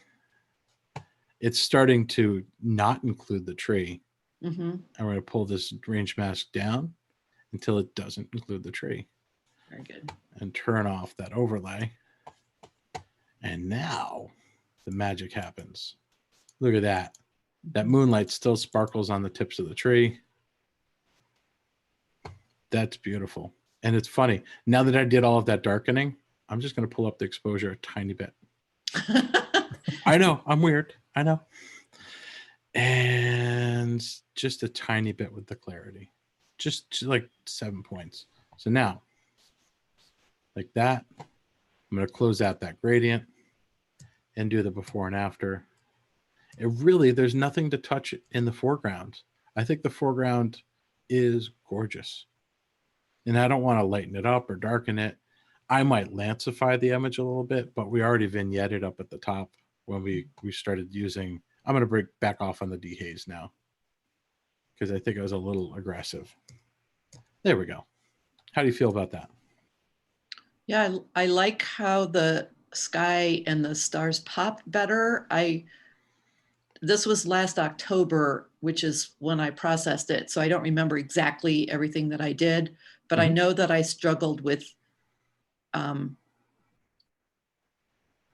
it's starting to not include the tree. Mm-hmm. I'm going to pull this range mask down until it doesn't include the tree. Very good. And turn off that overlay. And now the magic happens. Look at that. That moonlight still sparkles on the tips of the tree. That's beautiful. And it's funny. Now that I did all of that darkening, I'm just going to pull up the exposure a tiny bit. I know, I'm weird. I know. And just a tiny bit with the clarity. Just like 7 points. So now, like that, I'm going to close out that gradient and do the before and after. It really, there's nothing to touch in the foreground. I think the foreground is gorgeous. And I don't want to lighten it up or darken it. I might lancify the image a little bit, but we already vignetted up at the top when we started using. I'm going to break back off on the dehaze now because I think it was a little aggressive. There we go. How do you feel about that? Yeah, I like how the sky and the stars pop better. This was last October, which is when I processed it. So I don't remember exactly everything that I did, but I know that I struggled with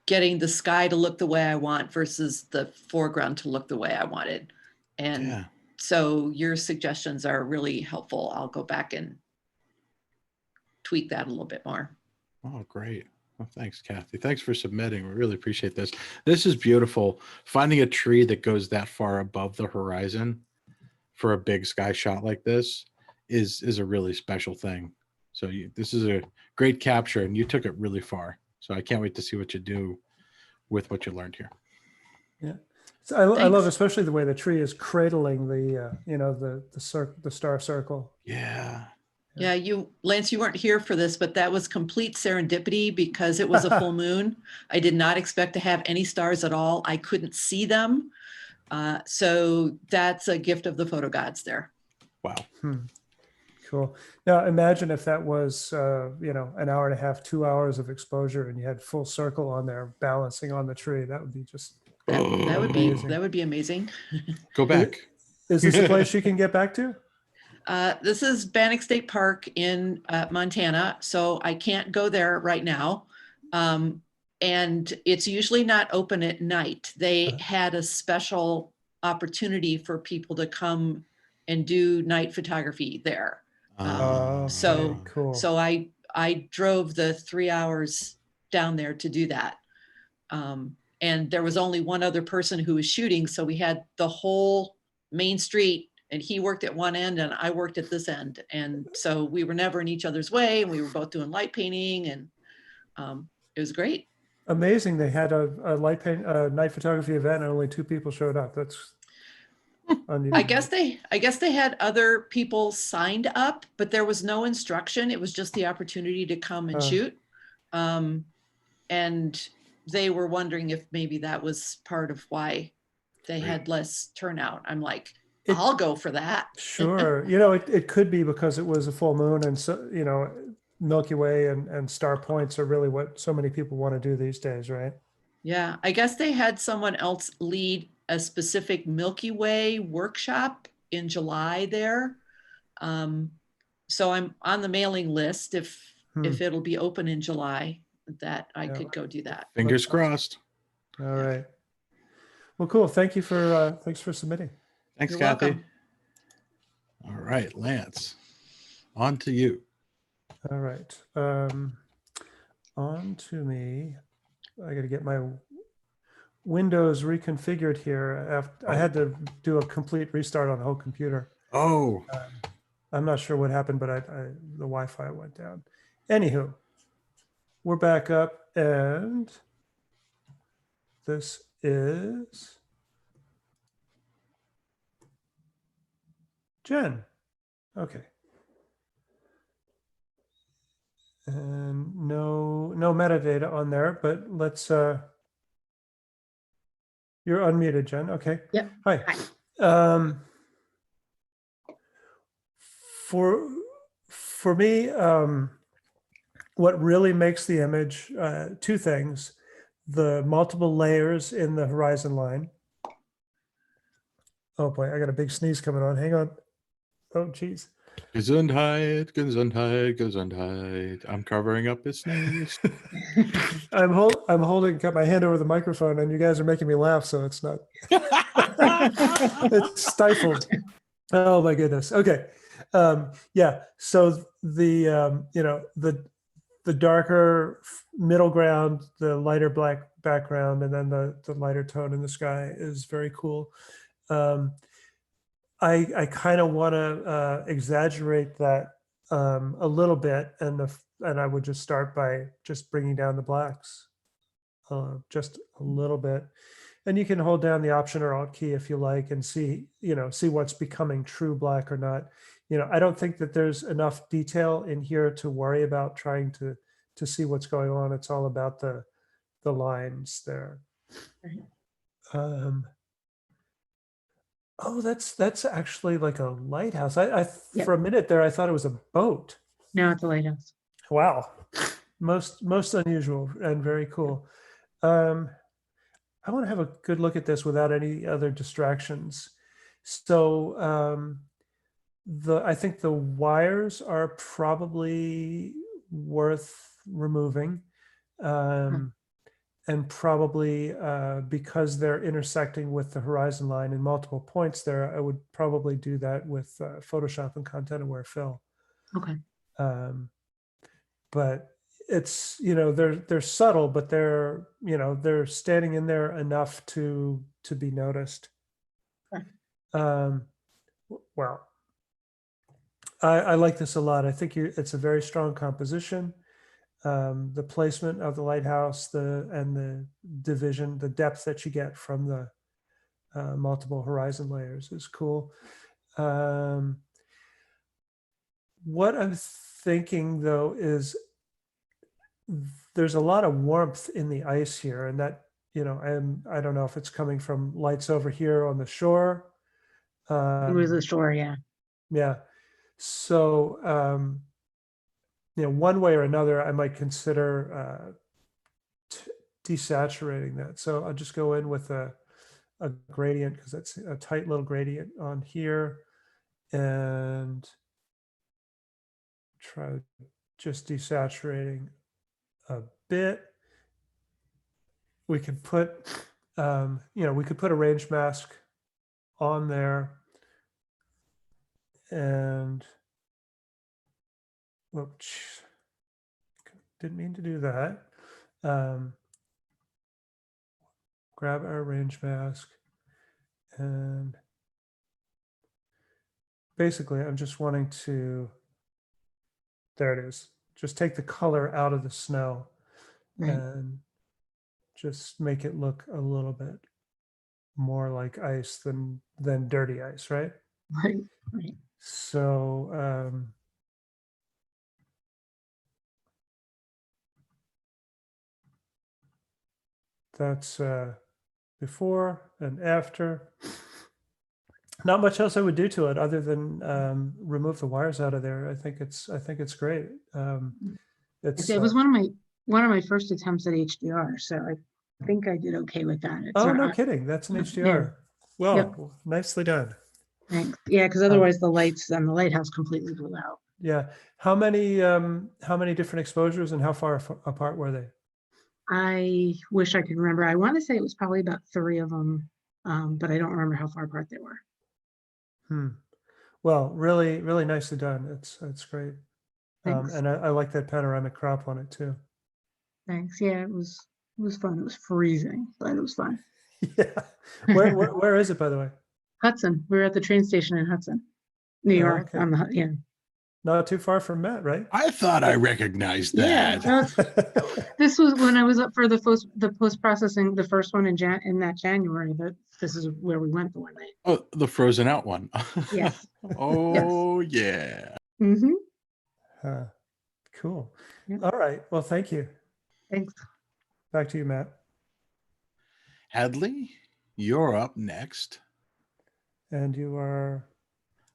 getting the sky to look the way I want versus the foreground to look the way I wanted. And so your suggestions are really helpful. I'll go back and tweak that a little bit more. Oh, great. Well, thanks, Kathy. Thanks for submitting. We really appreciate this. This is beautiful. Finding a tree that goes that far above the horizon for a big sky shot like this is a really special thing. So this is a great capture, and you took it really far. So I can't wait to see what you do with what you learned here. Yeah. So I love especially the way the tree is cradling the the star circle. Yeah. Yeah, Lance, you weren't here for this, but that was complete serendipity because it was a full moon. I did not expect to have any stars at all. I couldn't see them. So that's a gift of the photo gods there. Wow. Cool. Now imagine if that was, an hour and a half, 2 hours of exposure and you had full circle on there balancing on the tree. That would be just That would be amazing. Go back. Is this a place you can get back to? This is Bannock State Park in Montana, so I can't go there right now. And it's usually not open at night. They had a special opportunity for people to come and do night photography there. So cool. So I drove the 3 hours down there to do that. And there was only one other person who was shooting, so we had the whole main street. And he worked at one end and I worked at this end. And so we were never in each other's way. And we were both doing light painting and it was great. Amazing. They had a night photography event and only 2 people showed up. That's unusual. I guess they had other people signed up, but there was no instruction. It was just the opportunity to come and shoot. And they were wondering if maybe that was part of why they had less turnout. I'm like, I'll go for that. Sure. It could be because it was a full moon and so, Milky Way and star points are really what so many people want to do these days, right? Yeah, I guess they had someone else lead a specific Milky Way workshop in July there. So I'm on the mailing list if it'll be open in July that I could go do that. Fingers crossed. All right. Well, cool. Thanks for submitting. Thanks, You're Kathy. welcome. All right, Lance, on to you. All right. On to me. I got to get my Windows reconfigured here. After I had to do a complete restart on the whole computer. Oh, I'm not sure what happened, but the Wi-Fi went down. Anywho, we're back up, and this is Jen. Okay. And no metadata on there, but let's you're unmuted, Jen. Okay. Yep. Hi. Hi. For me, what really makes the image, two things: the multiple layers in the horizon line. Oh boy, I got a big sneeze coming on. Hang on. Oh geez. Gesundheit, Gesundheit, Gesundheit. I'm covering up his sneeze. I'm holding got my hand over the microphone, and you guys are making me laugh, so it's not. It's stifled. Oh my goodness. Okay. Yeah. So the the darker middle ground, the lighter black background, and then the lighter tone in the sky is very cool. I kind of want to exaggerate that a little bit, and I would just start by just bringing down the blacks just a little bit, and you can hold down the Option or Alt key if you like, and see what's becoming true black or not. I don't think that there's enough detail in here to worry about trying to see what's going on. It's all about the lines there. Right. Oh, that's actually like a lighthouse. I Yep. For a minute there, I thought it was a boat. No, it's a lighthouse. Wow, most unusual and very cool. I want to have a good look at this without any other distractions. So I think the wires are probably worth removing. And probably because they're intersecting with the horizon line in multiple points there, I would probably do that with Photoshop and Content Aware Fill. Okay. But it's, they're subtle, but they're standing in there enough to be noticed. Okay. Well, I like this a lot. I think it's a very strong composition. The placement of the lighthouse, and the division, the depth that you get from the multiple horizon layers is cool. What I'm thinking though is there's a lot of warmth in the ice here, and that I don't know if it's coming from lights over here on the shore. It was the shore, yeah. Yeah. So one way or another, I might consider desaturating that. So I'll just go in with a gradient, because that's a tight little gradient on here, and try just desaturating a bit. We could put, we could put a range mask on there, and whoops, didn't mean to do that. Grab our range mask, and basically I'm just wanting to, there it is, just take the color out of the snow. Right. And just make it look a little bit more like ice than dirty ice, right? Right. Right. So that's before and after. Not much else I would do to it other than remove the wires out of there. I think it's great. It was one of my first attempts at HDR, so I think I did okay with that. It's oh, no kidding. That's an HDR. Well, Yep. nicely done. Thanks. Yeah, because otherwise the lights and the lighthouse completely blew out. Yeah. How many different exposures, and how far apart were they? I wish I could remember. I want to say it was probably about 3 of them, but I don't remember how far apart they were. Well, really, really nicely done. It's great. Thanks. And I like that panoramic crop on it too. Thanks. Yeah, it was fun. It was freezing, but it was fun. Yeah. Where is it, by the way? Hudson. We were at the train station in Hudson, New Oh, York. okay. On the yeah. Not too far from Matt, right? I thought I recognized Yeah. that. This was when I was up for the post processing, the first one in that January. That this is where we went the one night. Oh, the frozen out one. Yes. Oh, yeah. Mm-hmm. Cool. Yep. All right. Well, thank you. Thanks. Back to you, Matt. Hadley, you're up next. And you are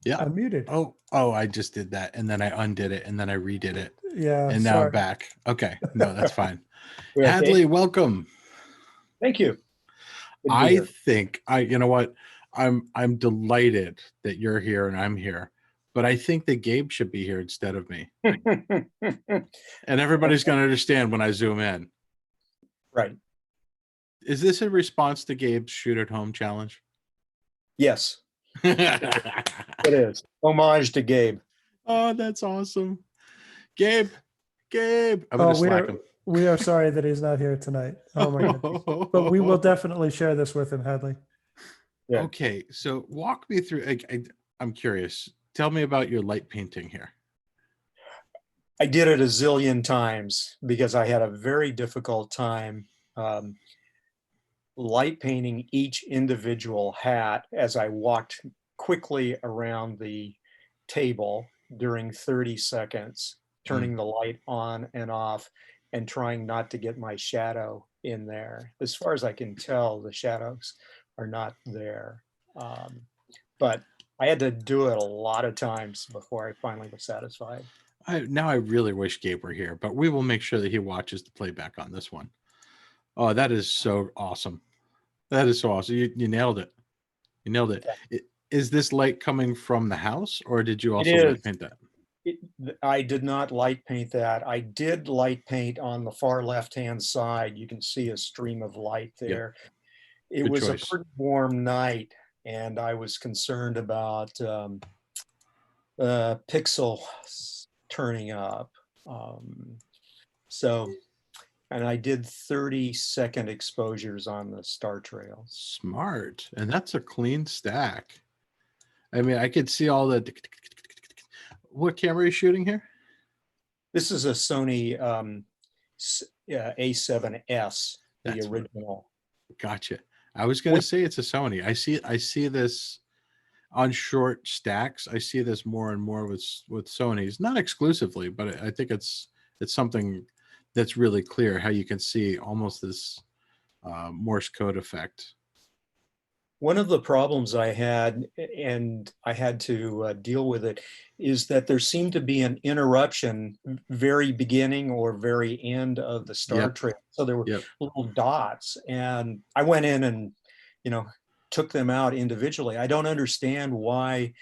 Yeah. unmuted. Oh, I just did that. And then I undid it. And then I redid it. Yeah. And now sorry. I'm back. Okay. No, that's fine. Okay. Hadley, welcome. Thank you. Good to be I here. think you know what? I'm delighted that you're here and I'm here. But I think that Gabe should be here instead of me. And everybody's going to understand when I zoom in. Right. Is this a response to Gabe's shoot at home challenge? Yes, it is. Homage to Gabe. Oh, that's awesome. Gabe. I'm going to slack him. We are sorry that he's not here tonight. Oh my goodness. But we will definitely share this with him, Hadley. Yeah. Okay, so walk me through. I'm curious. Tell me about your light painting here. I did it a zillion times because I had a very difficult time light painting each individual hat as I walked quickly around the table during 30 seconds, turning the light on and off and trying not to get my shadow in there. As far as I can tell, the shadows are not there. But I had to do it a lot of times before I finally was satisfied. Now I really wish Gabe were here, but we will make sure that he watches the playback on this one. Oh, that is so awesome. That is so awesome. You nailed it. You nailed it. Is this light coming from the house or did you also light paint that? I did not light paint that. I did light paint on the far left-hand side. You can see a stream of light there. Yep. It was choice. A pretty warm night and I was concerned about pixels turning up. And I did 30-second exposures on the star trail. Smart. And that's a clean stack. I mean, I could see all the... What camera are you shooting here? This is a Sony A7S, the original. Gotcha. I was going to say it's a Sony. I see this on short stacks. I see this more and more with Sonys, not exclusively, but I think it's something that's really clear how you can see almost this Morse code effect. One of the problems I had, and I had to deal with it, is that there seemed to be an interruption very beginning or very end of the star trail. So there were little dots, and I went in and, took them out individually. I don't understand why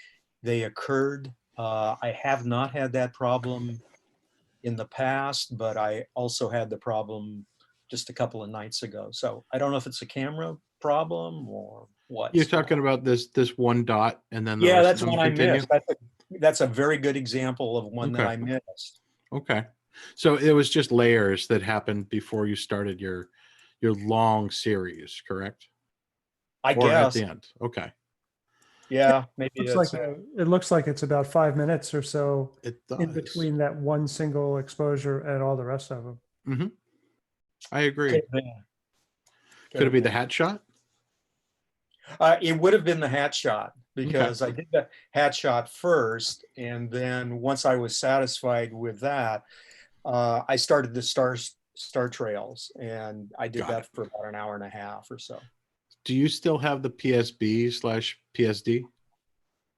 they occurred. I have not had that problem in the past, but I also had the problem just a couple of nights ago. So I don't know if it's a camera problem or what. You're talking about this one dot and then the yeah, rest that's of them one continue? I missed. That's a very good example of one that I missed. Okay, so it was just layers that happened before you started your long series, correct? I guess at the end. Okay. Yeah, maybe it looks like it's about 5 minutes or so in between that one single exposure and all the rest of them. Mm-hmm. I agree. Could it be the hat shot? It would have been the hat shot because I did the hat shot first, and then once I was satisfied with that, I started the star trails, and I did that for about an hour and a half or so. Do you still have the PSB/PSD?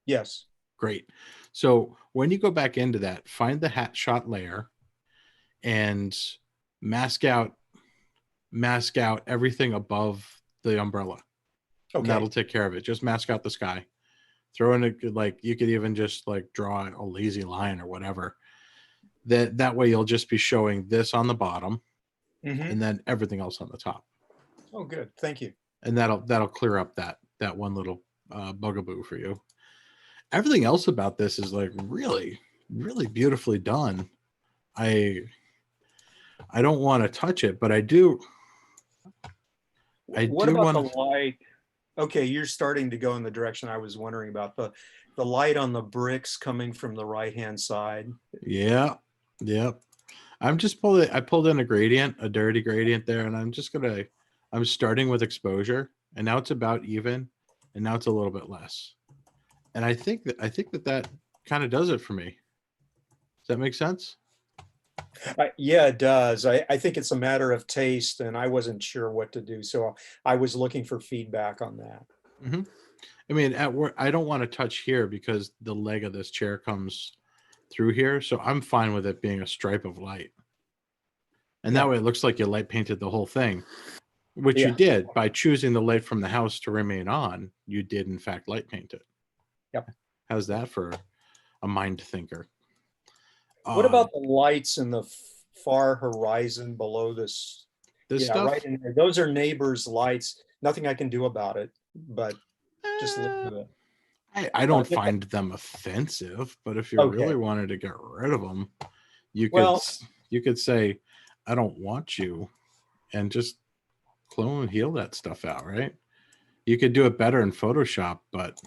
Yes. Great. So when you go back into that, find the hat shot layer and mask out everything above the umbrella. Okay. And that'll take care of it. Just mask out the sky. Throw in you could even just draw a lazy line or whatever. That way you'll just be showing this on the bottom and then everything else on the top. Oh, good. Thank you. And that'll clear up that one little bugaboo for you. Everything else about this is really, really beautifully done. I don't want to touch it, but I do. What about the light? Okay, you're starting to go in the direction I was wondering about, the light on the bricks coming from the right-hand side. Yeah. Yep. I pulled in a gradient, a dirty gradient there, and I'm starting with exposure, and now it's about even, and now it's a little bit less. And I think that kind of does it for me. Does that make sense? Yeah, it does. I think it's a matter of taste, and I wasn't sure what to do. So I was looking for feedback on that. Mm-hmm. I mean, at work, I don't want to touch here because the leg of this chair comes through here. So I'm fine with it being a stripe of light. And that way it looks like you light painted the whole thing, which you did by choosing the light from the house to remain on. You did, in fact, light paint it. Yep. How's that for a mind thinker? What about the lights in the far horizon below this? This Yeah, stuff? right in there. Those are neighbors' lights. Nothing I can do about it, but just look at it. I don't find them offensive, but if you really wanted to get rid of them, you could say, I don't want you, and just clone and heal that stuff out, right? You could do it better in Photoshop, but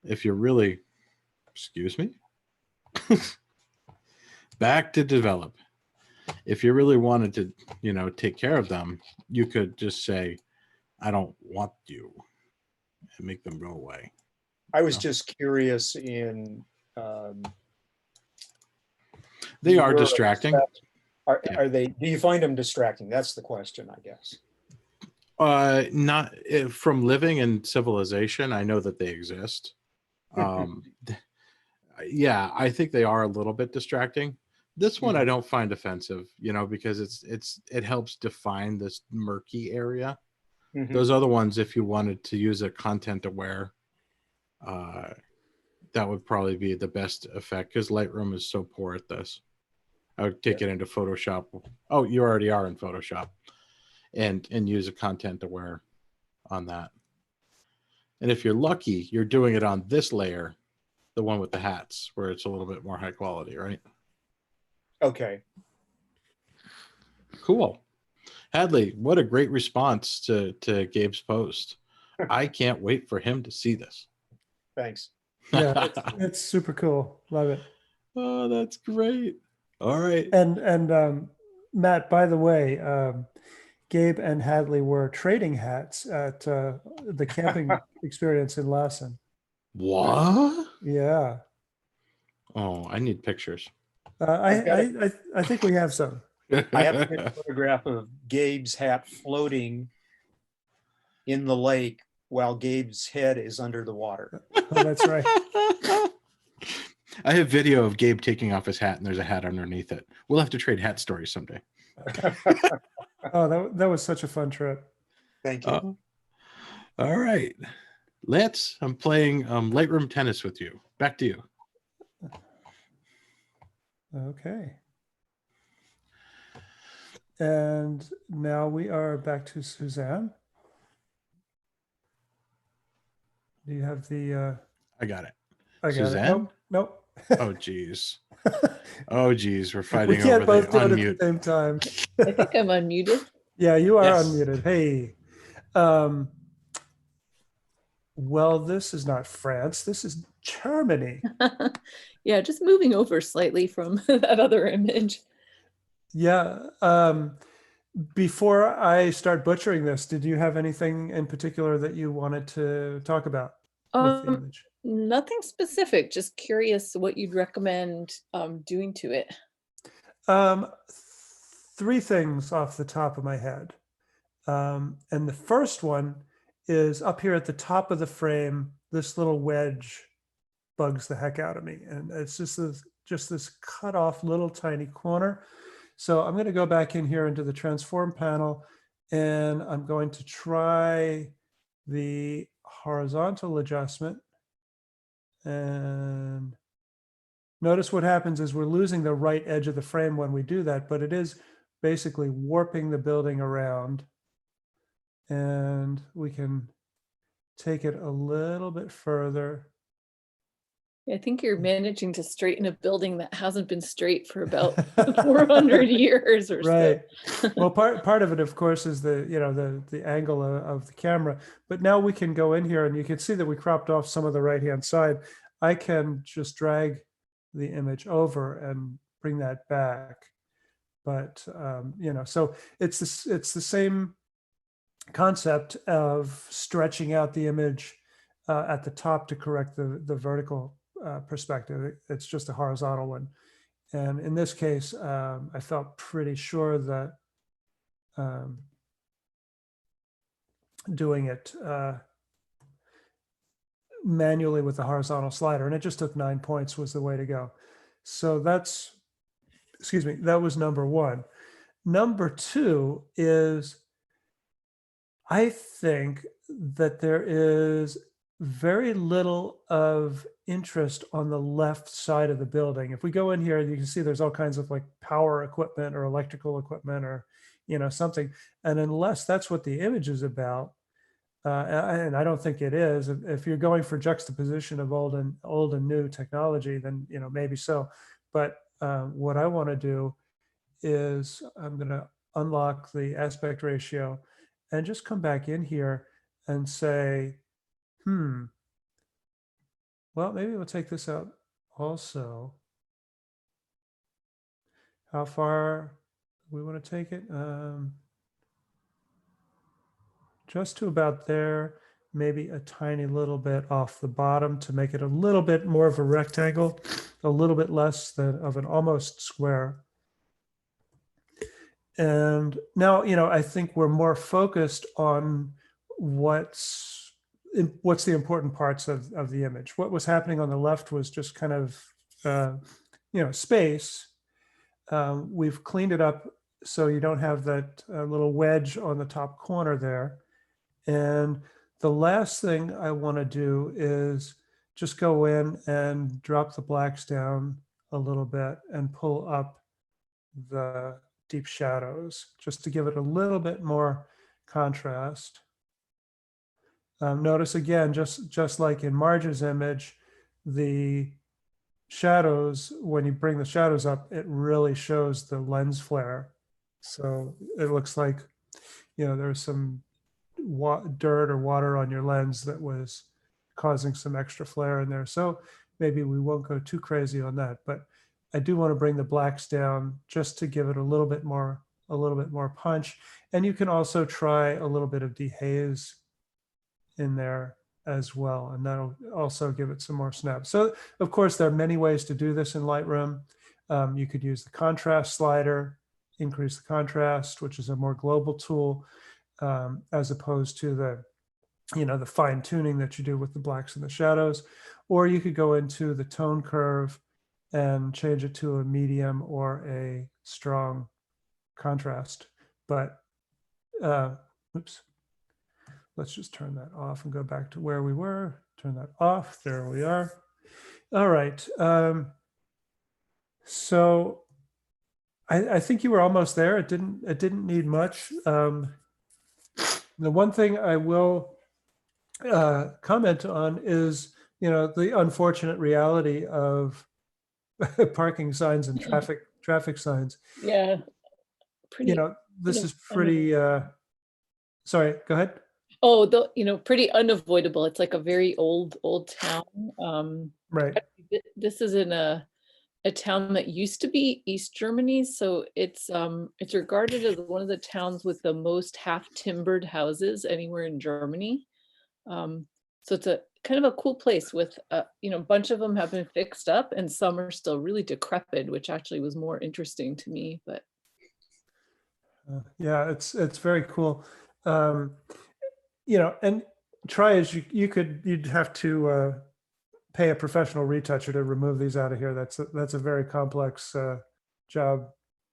if you're really, excuse me, back to develop. If you really wanted to, take care of them, you could just say, I don't want you, and make them go away. I was just curious they are distracting. Are they, do you find them distracting? That's the question, I guess. Not from living in civilization. I know that they exist. Yeah, I think they are a little bit distracting. This one I don't find offensive, because it helps define this murky area. Those other ones, if you wanted to use a content aware, that would probably be the best effect because Lightroom is so poor at this. I would take it into Photoshop. Oh, you already are in Photoshop, and use a content aware on that. And if you're lucky, you're doing it on this layer, the one with the hats, where it's a little bit more high quality, right? Okay. Cool. Hadley, what a great response to Gabe's post. I can't wait for him to see this. Thanks. Yeah, it's super cool. Love it. Oh, that's great. All right. And Matt, by the way, Gabe and Hadley were trading hats at the camping experience in Lassen. What? Yeah. Oh, I need pictures. I think we have some. I have a photograph of Gabe's hat floating in the lake while Gabe's head is under the water. Oh, that's right. I have video of Gabe taking off his hat and there's a hat underneath it. We'll have to trade hat stories someday. Oh, that was such a fun trip. Thank you. All right. Lance, I'm playing Lightroom tennis with you. Back to you. Okay. And now we are back to Suzanne. Do you have the... I got it. I got Suzanne? it. Nope. Oh, geez. Oh, geez. We're fighting We can't over both the do it unmute. at the same time. I think I'm unmuted. Yeah, you are Yes. unmuted. Hey. Well, this is not France. This is Germany. Yeah, just moving over slightly from that other image. Yeah. Before I start butchering this, did you have anything in particular that you wanted to talk about with the image? Nothing specific, just curious what you'd recommend doing to it. Three things off the top of my head. And the first one is up here at the top of the frame, this little wedge bugs the heck out of me. And it's just this cut off little tiny corner. So I'm going to go back in here into the transform panel, and I'm going to try the horizontal adjustment. And notice what happens is we're losing the right edge of the frame when we do that, but it is basically warping the building around. And we can take it a little bit further. I think you're managing to straighten a building that hasn't been straight for about 400 years or Right. so. Well, part of it, of course, is the, the angle of the camera. But now we can go in here and you can see that we cropped off some of the right-hand side. I can just drag the image over and bring that back. But, so it's the same concept of stretching out the image at the top to correct the vertical perspective. It's just a horizontal one. And in this case, I felt pretty sure that doing it manually with the horizontal slider, and it just took 9 points, was the way to go. So that was number one. Number two is, I think that there is very little of interest on the left side of the building. If we go in here, you can see there's all kinds of like power equipment or electrical equipment or, something. And unless that's what the image is about, and I don't think it is, if you're going for juxtaposition of old and new technology, then, maybe so. But what I want to do is I'm going to unlock the aspect ratio and just come back in here and say, well, maybe we'll take this out also. How far we want to take it? Just to about there, maybe a tiny little bit off the bottom to make it a little bit more of a rectangle, a little bit less than of an almost square. And now, I think we're more focused on what's the important parts of the image. What was happening on the left was just kind of, space. We've cleaned it up so you don't have that little wedge on the top corner there. And the last thing I want to do is just go in and drop the blacks down a little bit and pull up the deep shadows just to give it a little bit more contrast. Notice again, just like in Marge's image, the shadows, when you bring the shadows up, it really shows the lens flare. So it looks like, there's some dirt or water on your lens that was causing some extra flare in there. So maybe we won't go too crazy on that, but I do want to bring the blacks down just to give it a little bit more punch. And you can also try a little bit of dehaze in there as well, and that'll also give it some more snap. So of course there are many ways to do this in Lightroom. You could use the contrast slider, increase the contrast, which is a more global tool, as opposed to the fine tuning that you do with the blacks and the shadows. Or you could go into the tone curve and change it to a medium or a strong contrast. But oops. Let's just turn that off and go back to where we were. Turn that off. There we are. All right. So I think you were almost there. It didn't need much. The one thing I will comment on is, the unfortunate reality of parking signs and traffic signs. Yeah. This is pretty. Sorry. Go ahead. Oh, pretty unavoidable. It's like a very old town. Right. This is in a town that used to be East Germany, so it's regarded as one of the towns with the most half-timbered houses anywhere in Germany. So it's a kind of a cool place with a bunch of them have been fixed up and some are still really decrepit, which actually was more interesting to me. But yeah, it's very cool. And try as you'd have to pay a professional retoucher to remove these out of here. That's a very complex job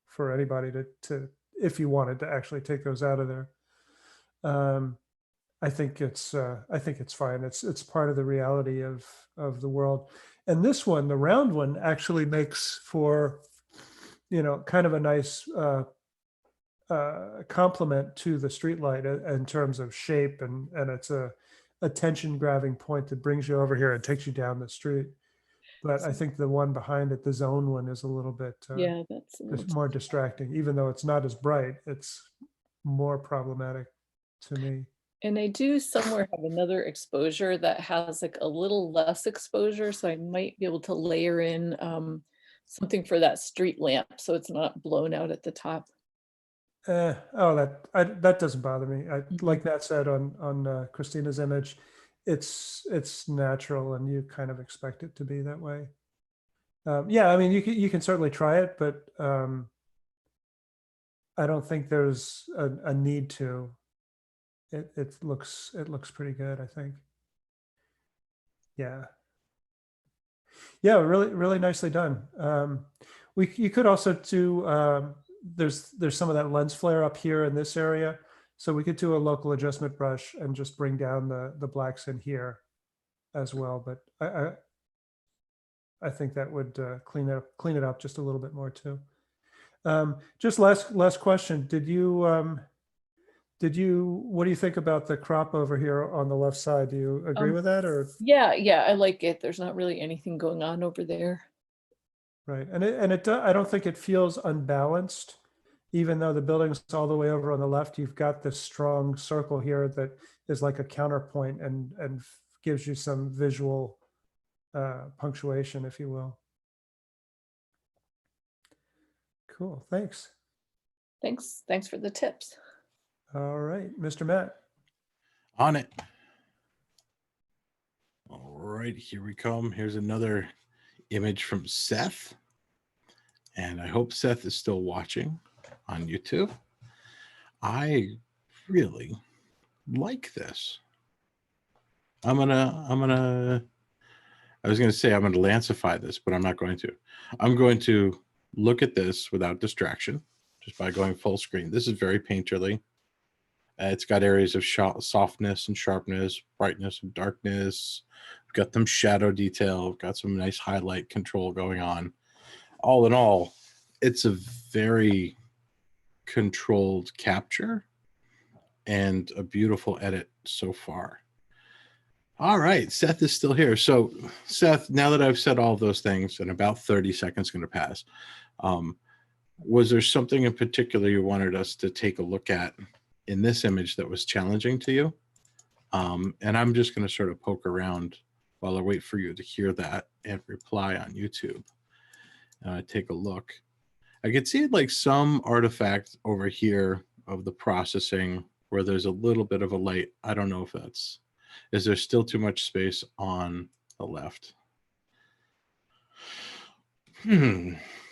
for anybody to if you wanted to actually take those out of there. I think it's fine. It's part of the reality of the world. And this one, the round one, actually makes for kind of a nice complement to the streetlight in terms of shape, and it's a attention grabbing point that brings you over here and takes you down the street. But I think the one behind it, the zone one, is a little bit Yeah, that's a little more distracting. Even though it's not as bright, it's more problematic to me. And I do somewhere have another exposure that has like a little less exposure, so I might be able to layer in something for that street lamp so it's not blown out at the top. That doesn't bother me. Like Nat said on Christina's image, it's natural, and you kind of expect it to be that way. Yeah, I mean, you can certainly try it, but I don't think there's a need to. It looks pretty good, I think. Yeah. Yeah, really nicely done. You could also do there's some of that lens flare up here in this area, so we could do a local adjustment brush and just bring down the blacks in here as well. But I think that would clean it up just a little bit more too. Just last question. What do you think about the crop over here on the left side? Do you agree with that, or? Yeah, I like it. There's not really anything going on over there. Right, and I don't think it feels unbalanced, even though the building's all the way over on the left. You've got this strong circle here that is like a counterpoint and gives you some visual punctuation, if you will. Cool, thanks. Thanks for the tips. All right, Mr. Matt. On it. All right, here we come. Here's another image from Seth. And I hope Seth is still watching on YouTube. I really like this. I was gonna say I'm gonna Lancify this, but I'm not going to. I'm going to look at this without distraction, just by going full screen. This is very painterly. It's got areas of softness and sharpness, brightness and darkness. We've got some shadow detail. We've got some nice highlight control going on. All in all, it's a very controlled capture and a beautiful edit so far. All right, Seth is still here. So Seth, now that I've said all of those things, and about 30 seconds going to pass, was there something in particular you wanted us to take a look at in this image that was challenging to you? And I'm just going to sort of poke around while I wait for you to hear that and reply on YouTube. Take a look. I could see like some artifact over here of the processing where there's a little bit of a light. I don't know if that's, is there still too much space on the left?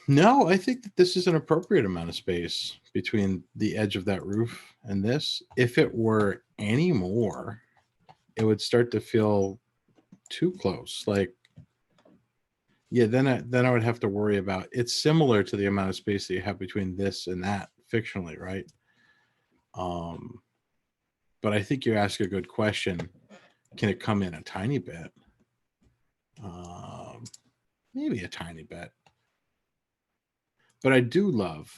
No, I think that this is an appropriate amount of space between the edge of that roof and this. If it were any more, it would start to feel too close. Like, yeah, then I would have to worry about, it's similar to the amount of space that you have between this and that fictionally, right? But I think you ask a good question. Can it come in a tiny bit? Maybe a tiny bit. But I do love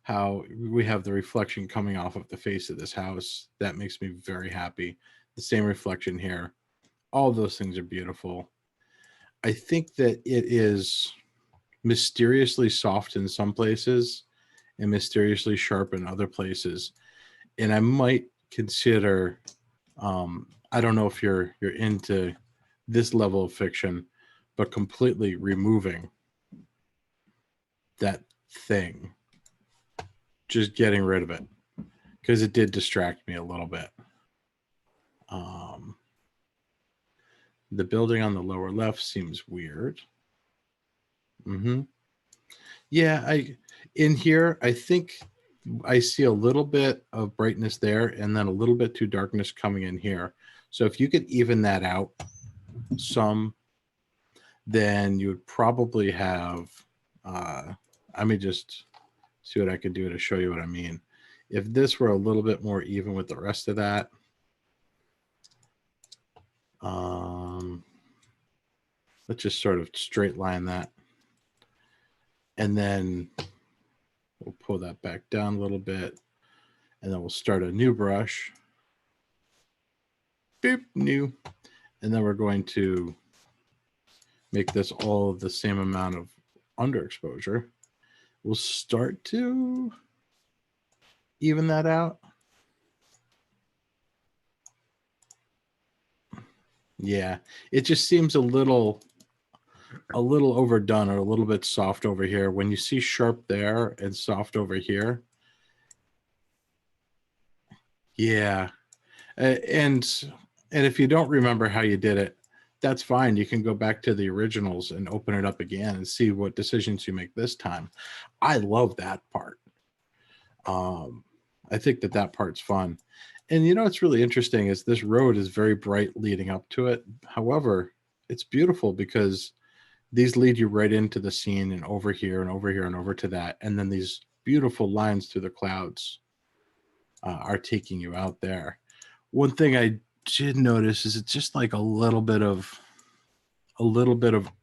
how we have the reflection coming off of the face of this house. That makes me very happy. The same reflection here. All of those things are beautiful. I think that it is mysteriously soft in some places and mysteriously sharp in other places. And I might consider, I don't know if you're into this level of fiction, but completely removing that thing, just getting rid of it, because it did distract me a little bit. The building on the lower left seems weird. Yeah, in here, I think I see a little bit of brightness there and then a little bit too darkness coming in here. So if you could even that out some, then you would probably have, let me just see what I could do to show you what I mean. If this were a little bit more even with the rest of that, let's just sort of straight line that. And then we'll pull that back down a little bit. And then we'll start a new brush. Boop, new. And then we're going to make this all the same amount of underexposure, we'll start to even that out. Yeah, it just seems a little overdone or a little bit soft over here. When you see sharp there and soft over here. Yeah. And if you don't remember how you did it, that's fine. You can go back to the originals and open it up again and see what decisions you make this time. I love that part. I think that part's fun. And you know what's really interesting is this road is very bright leading up to it. However, it's beautiful because these lead you right into the scene and over here and over here and over to that. And then these beautiful lines through the clouds are taking you out there. One thing I did notice is it's just like a little bit of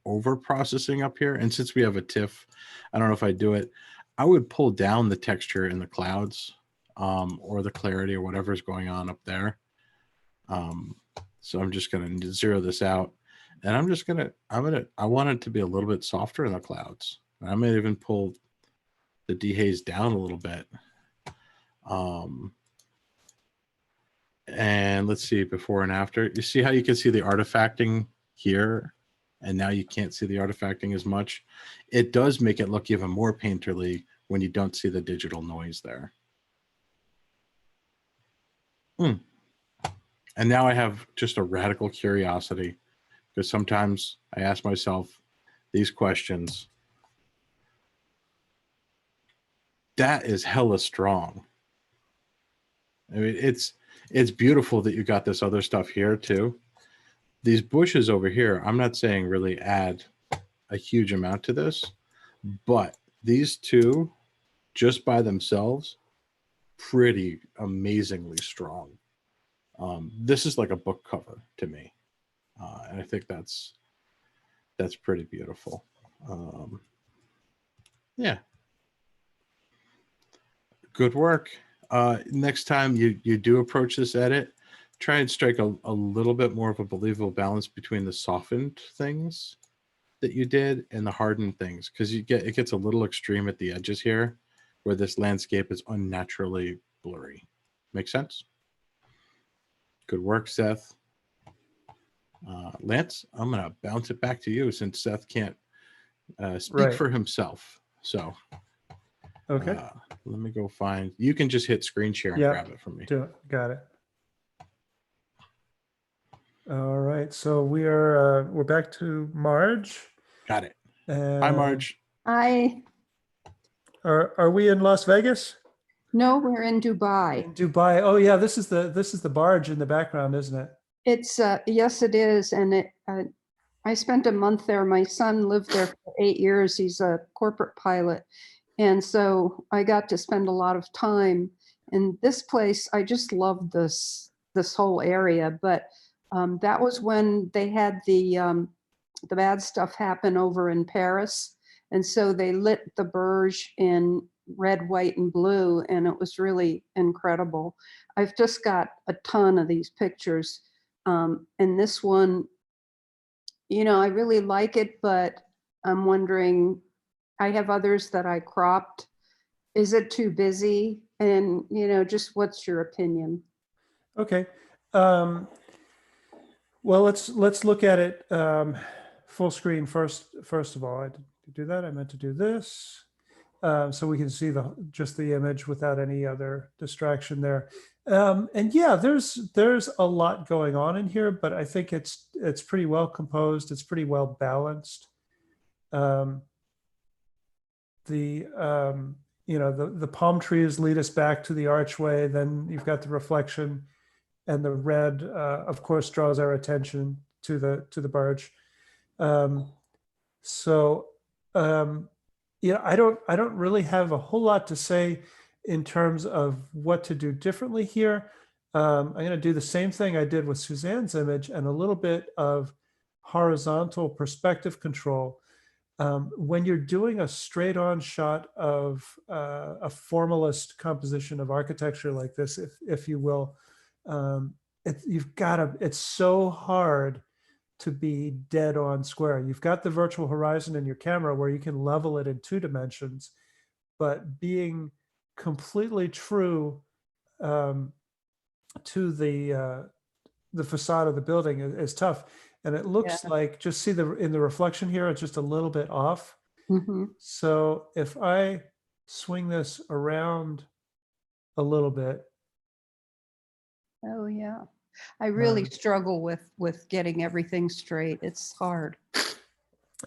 over processing up here. And since we have a TIFF, I don't know if I do it. I would pull down the texture in the clouds or the clarity or whatever's going on up there. So I'm just going to zero this out, and I want it to be a little bit softer in the clouds. I may even pull the dehaze down a little bit. And let's see before and after. You see how you can see the artifacting here, and now you can't see the artifacting as much. It does make it look even more painterly when you don't see the digital noise there. And now I have just a radical curiosity, because sometimes I ask myself these questions. That is hella strong. I mean, it's beautiful that you got this other stuff here too. These bushes over here, I'm not saying really add a huge amount to this, but these two just by themselves, pretty amazingly strong. This is like a book cover to me. And I think that's pretty beautiful. Yeah. Good work. Next time you do approach this edit, try and strike a little bit more of a believable balance between the softened things that you did and the hardened things, because it gets a little extreme at the edges here where this landscape is unnaturally blurry. Make sense? Good work, Seth. Lance, I'm going to bounce it back to you since Seth can't speak for himself. So okay. Let me go find, you can just hit screen share and grab it from me. Do it. Got it. All right. So we're back to Marge. Got it. Hi, Marge. Hi. Are we in Las Vegas? No, we're in Dubai. In Dubai. Oh yeah, this is the barge in the background, isn't it? It's yes, it is, and I spent a month there. My son lived there for 8 years. He's a corporate pilot, and so I got to spend a lot of time in this place. I just loved this whole area, but that was when they had the bad stuff happen over in Paris, and so they lit the Burj in red, white, and blue, and it was really incredible. I've just got a ton of these pictures. And this one, you know, I really like it, but I'm wondering, I have others that I cropped. Is it too busy? And, you know, just what's your opinion? Okay. Well, let's look at it full screen first of all. I did do that. I meant to do this. So we can see just the image without any other distraction there. And yeah, there's a lot going on in here, but I think it's pretty well composed. It's pretty well balanced. You know, the palm trees lead us back to the archway. Then you've got the reflection, and the red, of course, draws our attention to the barge. Yeah, I don't really have a whole lot to say in terms of what to do differently here. I'm going to do the same thing I did with Suzanne's image and a little bit of horizontal perspective control. When you're doing a straight-on shot of a formalist composition of architecture like this, if you will, it's so hard to be dead on square. You've got the virtual horizon in your camera where you can level it in 2 dimensions, but being completely true to the facade of the building is tough. And it looks like, just see in the reflection here, it's just a little bit off. Mm-hmm. So if I swing this around a little bit. Oh, yeah. I really Um, struggle with getting everything straight. It's hard.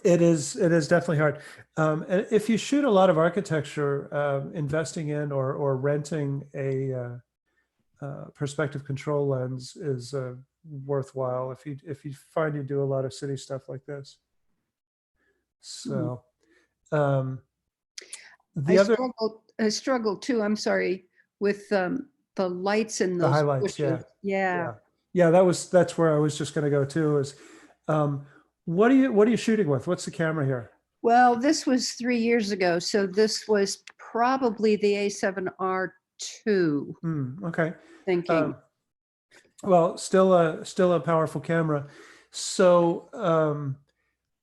It is definitely hard. And if you shoot a lot of architecture, investing in or renting a perspective control lens is worthwhile if you find you do a lot of city stuff like this. So I struggle too, I'm sorry, with the lights in the those highlights, bushes. Yeah. That's where I was just going to go too. Is what are you shooting with? What's the camera here? Well, this was 3 years ago, so this was probably the A7R2. Okay. Thinking. Well, still a powerful camera. So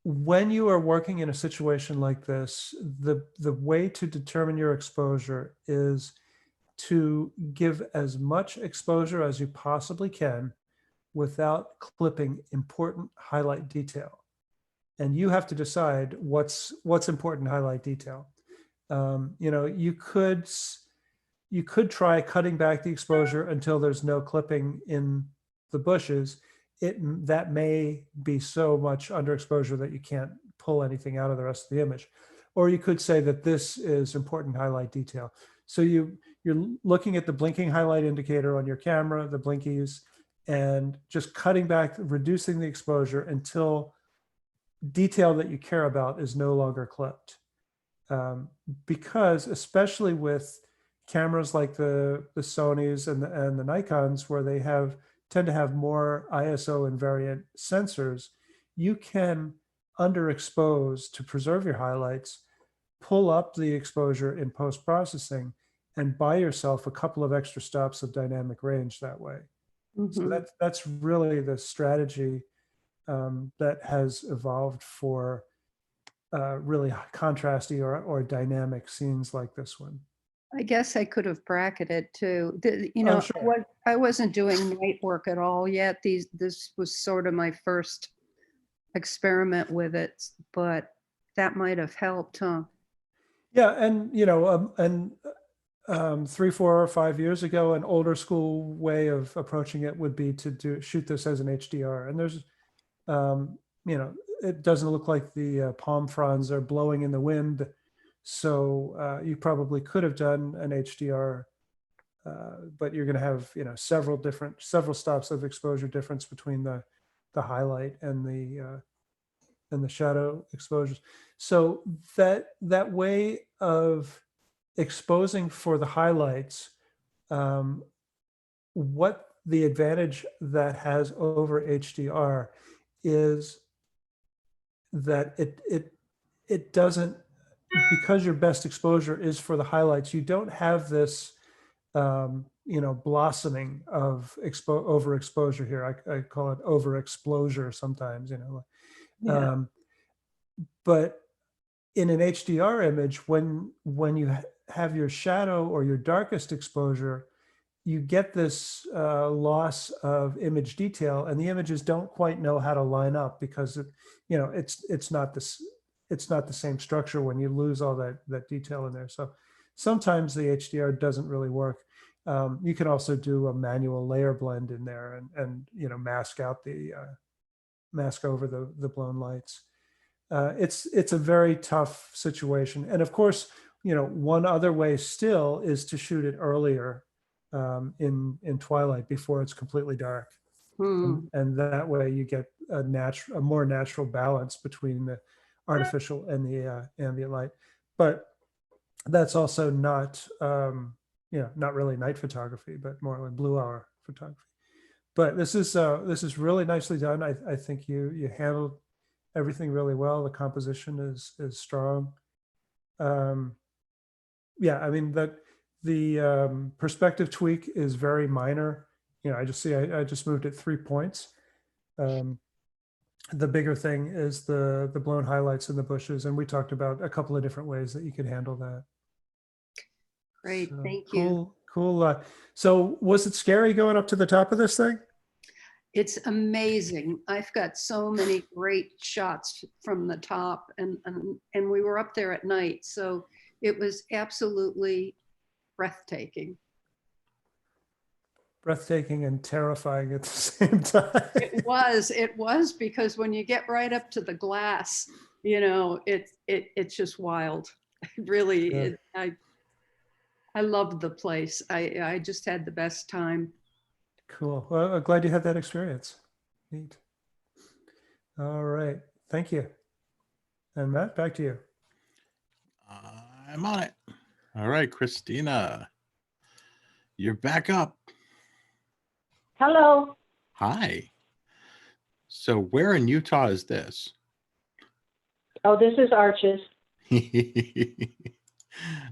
when you are working in a situation like this, the way to determine your exposure is to give as much exposure as you possibly can without clipping important highlight detail. And you have to decide what's important highlight detail. You could try cutting back the exposure until there's no clipping in the bushes. That may be so much underexposure that you can't pull anything out of the rest of the image. Or you could say that this is important highlight detail. So you're looking at the blinking highlight indicator on your camera, the blinkies, and just cutting back, reducing the exposure until detail that you care about is no longer clipped. Because especially with cameras like the Sonys and the Nikons, where they tend to have more ISO invariant sensors, you can underexpose to preserve your highlights, pull up the exposure in post-processing, and buy yourself a couple of extra stops of dynamic range that way. Mm-hmm. So that's really the strategy that has evolved for really contrasty or dynamic scenes like this one. I guess I could have bracketed too. Sure. I wasn't doing night work at all yet. This was sort of my first experiment with it, but that might have helped, huh? Yeah, and 3, 4, or 5 years ago, an older school way of approaching it would be to shoot this as an HDR. And there's, it doesn't look like the palm fronds are blowing in the wind. So you probably could have done an HDR, but you're going to have several stops of exposure difference between the highlight and the shadow exposures. So that way of exposing for the highlights, what the advantage that has over HDR is that it doesn't, because your best exposure is for the highlights, you don't have this blossoming of overexposure here. I call it overexposure sometimes, Yeah. But in an HDR image, when you have your shadow or your darkest exposure, you get this loss of image detail, and the images don't quite know how to line up because it's not the same structure when you lose all that detail in there. So sometimes the HDR doesn't really work. You can also do a manual layer blend in there and mask over the blown lights. It's a very tough situation. And of course, one other way still is to shoot it earlier in twilight before it's completely dark. And that way you get a more natural balance between the artificial and the ambient light. But that's also not really night photography, but more like blue hour photography. But this is really nicely done. I think you handled everything really well. The composition is strong. I mean that the perspective tweak is very minor. I just moved it 3 points. the bigger thing is the blown highlights in the bushes. And we talked about a couple of different ways that you could handle that. Great, So, thank you. Cool. So was it scary going up to the top of this thing? It's amazing. I've got so many great shots from the top, and we were up there at night, so it was absolutely breathtaking. Breathtaking and terrifying at the same time. It was because when you get right up to the glass, you know, it's just wild. Really, Yeah. I loved the place. I just had the best time. Cool. Well, I'm glad you had that experience. Neat. All right. Thank you. And Matt, back to you. I'm on it. All right, Christina, you're back up. Hello. Hi. So where in Utah is this? Oh, this is Arches.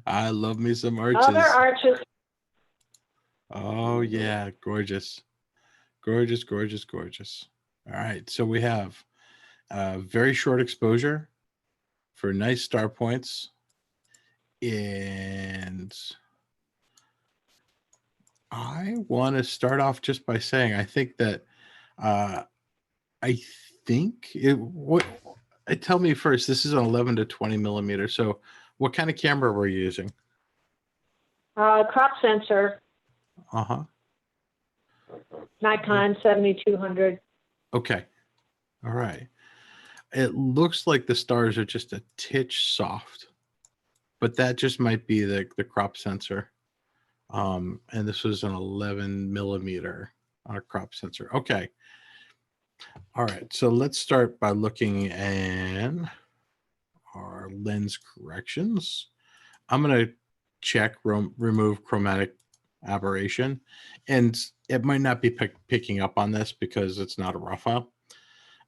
I love me some arches. Other Arches. Oh yeah, gorgeous. Gorgeous, gorgeous, gorgeous. All right, so we have very short exposure for nice star points. And I want to start off just by saying I think that tell me first, this is an 11 to 20 millimeter. So what kind of camera were you using? Crop sensor. Uh-huh. Nikon 7200. Okay. All right. It looks like the stars are just a titch soft, but that just might be the crop sensor. And this was an 11 millimeter crop sensor. Okay. All right. So let's start by looking at our lens corrections. I'm going to check remove chromatic aberration, and it might not be picking up on this because it's not a raw file.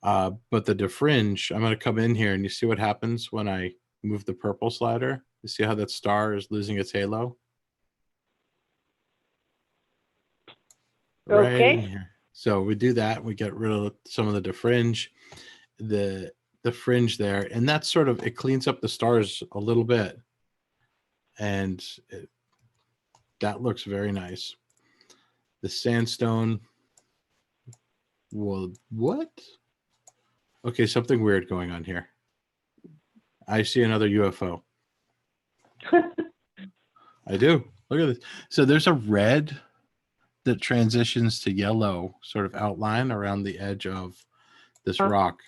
But the defringe, I'm going to come in here and you see what happens when I move the purple slider. You see how that star is losing its halo? Right Okay. in here. So we do that. We get rid of some of the defringe, the fringe there, and that's sort of, it cleans up the stars a little bit. And that looks very nice. The sandstone, well, what? Okay, something weird going on here. I see another UFO. I do. Look at this. So there's a red that transitions to yellow sort of outline around the edge of this rock.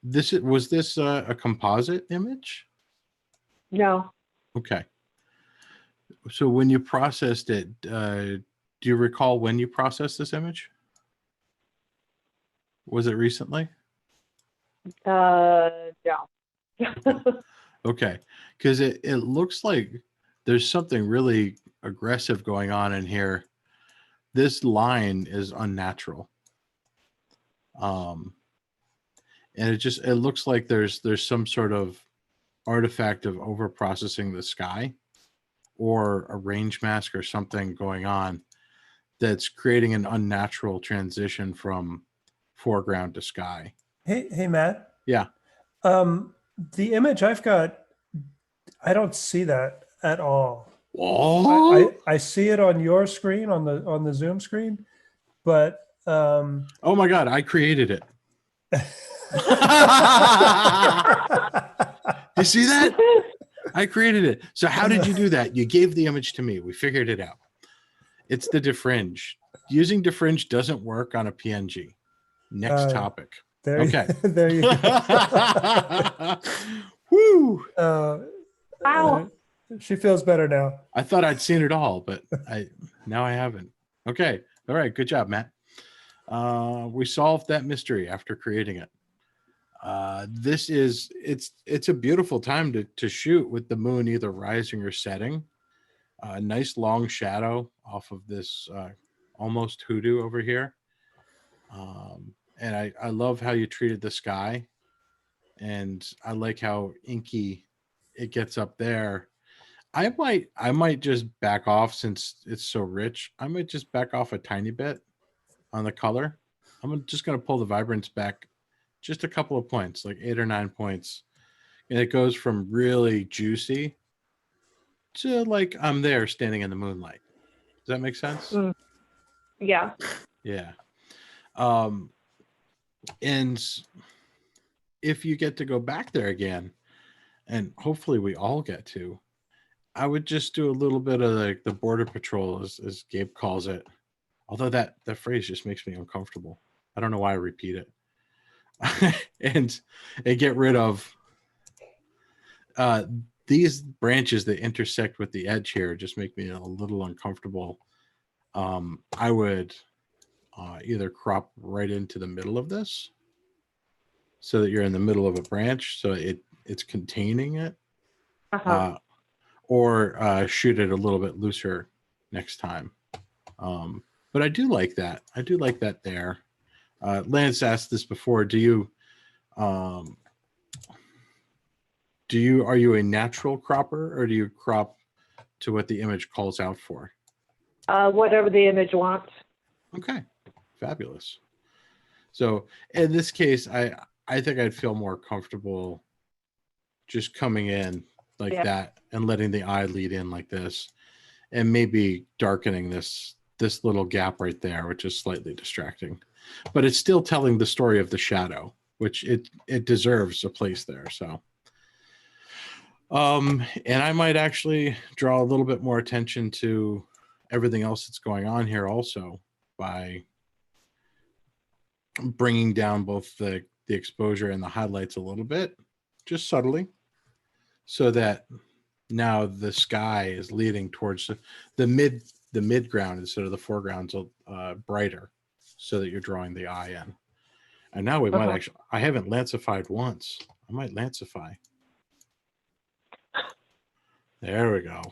Was this a composite image? No. Okay. So when you processed it, do you recall when you processed this image? Was it recently? No. Okay, because it looks like there's something really aggressive going on in here. This line is unnatural. And it looks like there's some sort of artifact of over processing the sky, or a range mask or something going on that's creating an unnatural transition from foreground to sky. Hey, Matt. Yeah. The image I've got, I don't see that at all. Oh, I see it on your screen, on the Zoom screen, but oh my God, I created it. You see that? I created it. So how did you do that? You gave the image to me. We figured it out. It's the defringe. Using defringe doesn't work on a PNG. Next topic. Okay. There you go. Woo. Wow. She feels better now. I thought I'd seen it all, but now I haven't. Okay. All right. Good job, Matt. We solved that mystery after creating it. It's a beautiful time to shoot with the moon either rising or setting. A nice long shadow off of this almost hoodoo over here. And I love how you treated the sky, and I like how inky it gets up there. I might just back off, since it's so rich. I might just back off a tiny bit on the color. I'm just going to pull the vibrance back just a couple of points, like 8 or 9 points. And it goes from really juicy to like I'm there standing in the moonlight. Does that make sense? Yeah. Yeah. And if you get to go back there again, and hopefully we all get to, I would just do a little bit of like the border patrol, as Gabe calls it. Although that phrase just makes me uncomfortable. I don't know why I repeat it. and get rid of these branches that intersect with the edge here just make me a little uncomfortable. I would either crop right into the middle of this so that you're in the middle of a branch so it's containing it, or shoot it a little bit looser next time. But I do like that. I do like that there. Lance asked this before. Are you a natural cropper, or do you crop to what the image calls out for? Whatever the image wants. Okay, fabulous. So in this case, I think I'd feel more comfortable just coming in like that and letting the eye lead in like this, and maybe darkening this little gap right there, which is slightly distracting, but it's still telling the story of the shadow, which it deserves a place there. So, and I might actually draw a little bit more attention to everything else that's going on here also by bringing down both the exposure and the highlights a little bit, just subtly, so that now the sky is leading towards the mid ground instead of the foreground's brighter, so that you're drawing the eye in. And now we might actually, I haven't lancified once. I might lancify. There we go.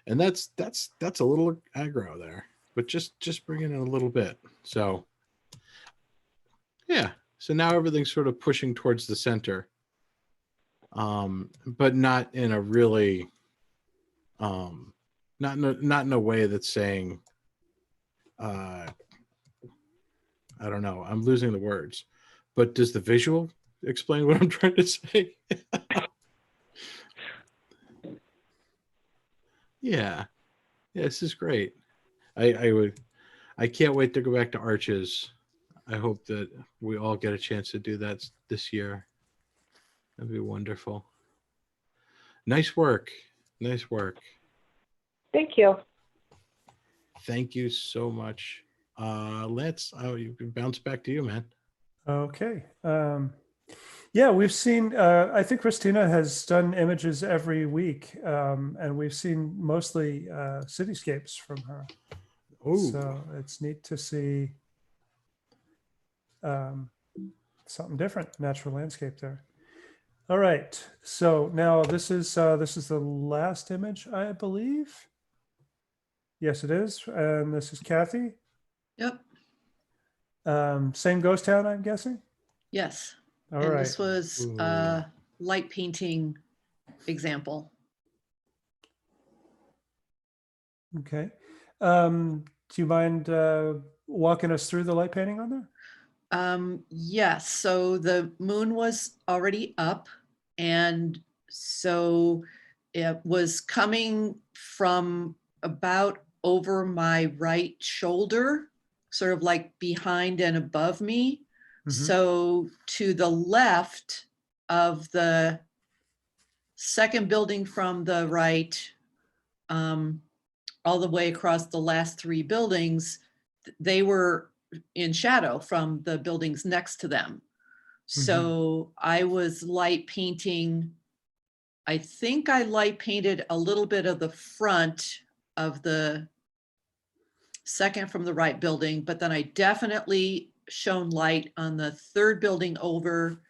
And that's a little aggro there, but just bring it in a little bit. So yeah. So now everything's sort of pushing towards the center, but not in a really, not in a way that's saying, I don't know. I'm losing the words, but does the visual explain what I'm trying to say? Yeah, this is great. I can't wait to go back to arches. I hope that we all get a chance to do that this year. That'd be wonderful. Nice work. Nice work. Thank you. Thank you so much. Lance, you can bounce back to you, man. Okay. Yeah, we've seen, I think Christina has done images every week, and we've seen mostly cityscapes from her. Ooh. So it's neat to see something different, natural landscape there. All right, so now this is the last image, I believe. Yes, it is, and this is Kathy. Yep. Same ghost town, I'm guessing. Yes. All and right. this was a light painting example. Okay. Do you mind walking us through the light painting on there? Yes, so the moon was already up, and so it was coming from about over my right shoulder, sort of like behind and above me. So to the left of the second building from the right, all the way across the last three buildings, they were in shadow from the buildings next to them. So I was light painting, I think I light painted a little bit of the front of the second from the right building, but then I definitely shone light on the third building over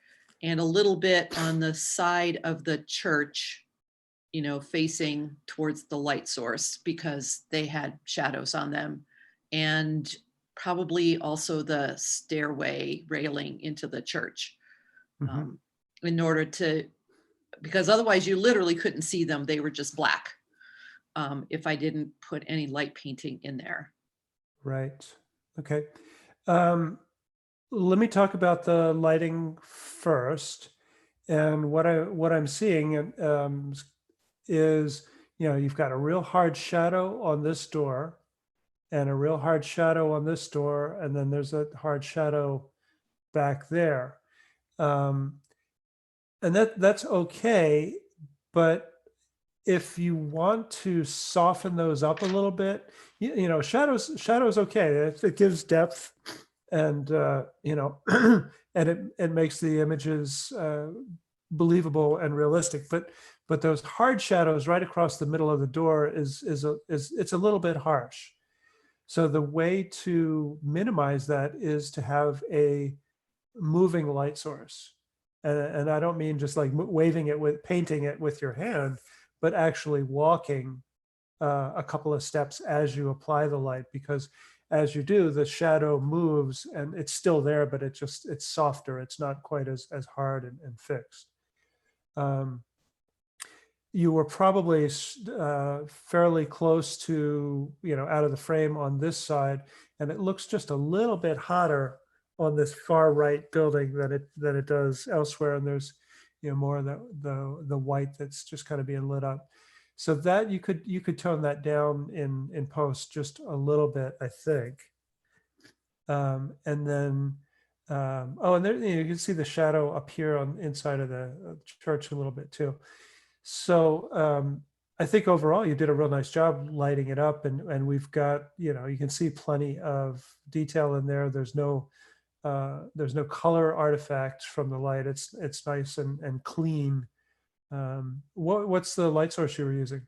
and a little bit on the side of the church, you know, facing towards the light source because they had shadows on them. And probably also the stairway railing into the church, in order to, because otherwise you literally couldn't see them. They were just black if I didn't put any light painting in there. Right. Okay. let me talk about the lighting first. And what I'm seeing is, you've got a real hard shadow on this door and a real hard shadow on this door, and then there's a hard shadow back there. And that's okay, but if you want to soften those up a little bit, shadows okay. It gives depth, and and it makes the images believable and realistic. But those hard shadows right across the middle of the door is it's a little bit harsh. So the way to minimize that is to have a moving light source. And I don't mean just like waving it with painting it with your hand, but actually walking a couple of steps as you apply the light, because as you do, the shadow moves and it's still there, but it's softer. It's not quite as hard and fixed. You were probably fairly close to, out of the frame on this side, and it looks just a little bit hotter on this far right building than it does elsewhere. And there's, more of the white that's just kind of being lit up. So that you could tone that down in post just a little bit, I think. And then, and there you can see the shadow up here on inside of the church a little bit too. So I think overall you did a real nice job lighting it up, and we've got, you can see plenty of detail in there. There's no color artifacts from the light. It's nice and clean. What's the light source you were using?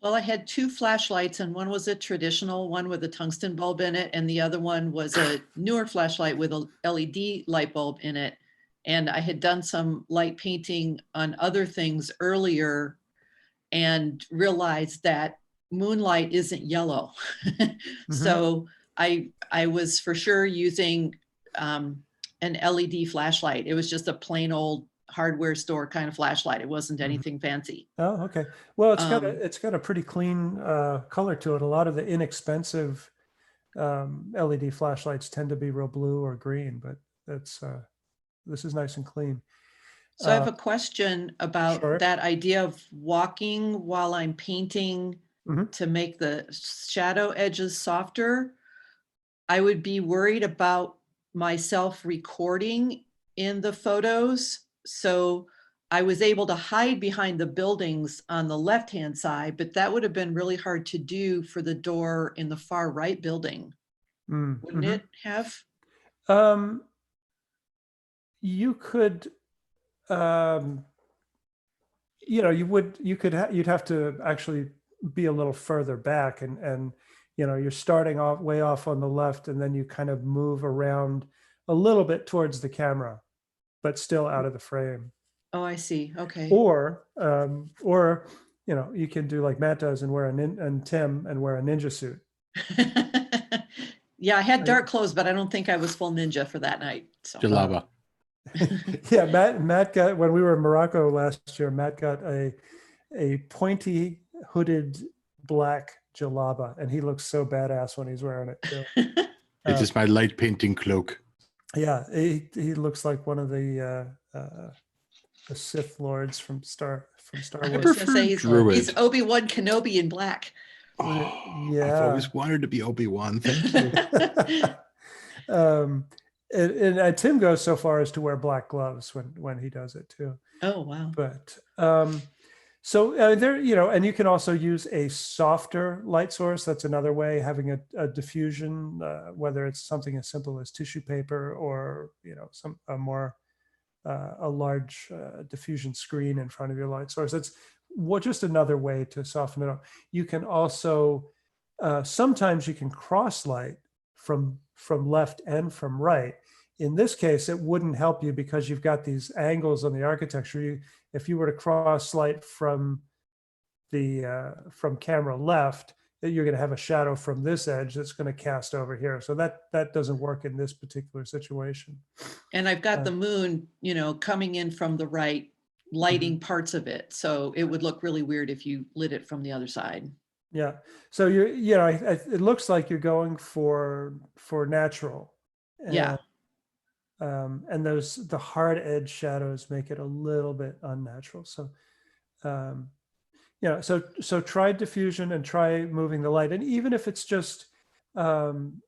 Well, I had two flashlights, and one was a traditional one with a tungsten bulb in it, and the other one was a newer flashlight with a LED light bulb in it. And I had done some light painting on other things earlier and realized that moonlight isn't yellow. So I was for sure using an LED flashlight. It was just a plain old hardware store kind of flashlight. It wasn't anything fancy. Oh, okay. Well, it's got a pretty clean color to it. A lot of the inexpensive LED flashlights tend to be real blue or green, but this is nice and clean. So I have a question about Sure. that idea of walking while I'm painting to make the shadow edges softer. I would be worried about myself recording in the photos. So I was able to hide behind the buildings on the left-hand side, but that would have been really hard to do for the door in the far right building. Wouldn't it have? You could, you'd have to actually be a little further back, and you're starting off way off on the left, and then you kind of move around a little bit towards the camera, but still out of the frame. Oh, I see. Okay. Or you can do like Matt does and and Tim and wear a ninja suit. Yeah, I had dark clothes, but I don't think I was full ninja for that night. So. Jalaba. Yeah, Matt got, when we were in Morocco last year, Matt got a pointy hooded black jalaba, and he looks so badass when he's wearing it too. It is my light painting cloak. Yeah, he looks like one of the Sith lords from Star Wars. I was gonna say he's Obi-Wan Kenobi in black. Oh, yeah, I've always wanted to be Obi-Wan. Thank you. And Tim goes so far as to wear black gloves when he does it too. Oh wow! But so there, and you can also use a softer light source. That's another way, having a diffusion, whether it's something as simple as tissue paper or a large diffusion screen in front of your light source. That's just another way to soften it up. You can also sometimes you can cross light from left and from right. In this case, it wouldn't help you because you've got these angles on the architecture. If you were to cross light from camera left, you're going to have a shadow from this edge that's going to cast over here. So that doesn't work in this particular situation. And I've got the moon, coming in from the right, lighting parts of it. So it would look really weird if you lit it from the other side. Yeah. So it looks like you're going for natural. Yeah. And the hard edge shadows make it a little bit unnatural. So, so try diffusion and try moving the light. And even if it's just, moving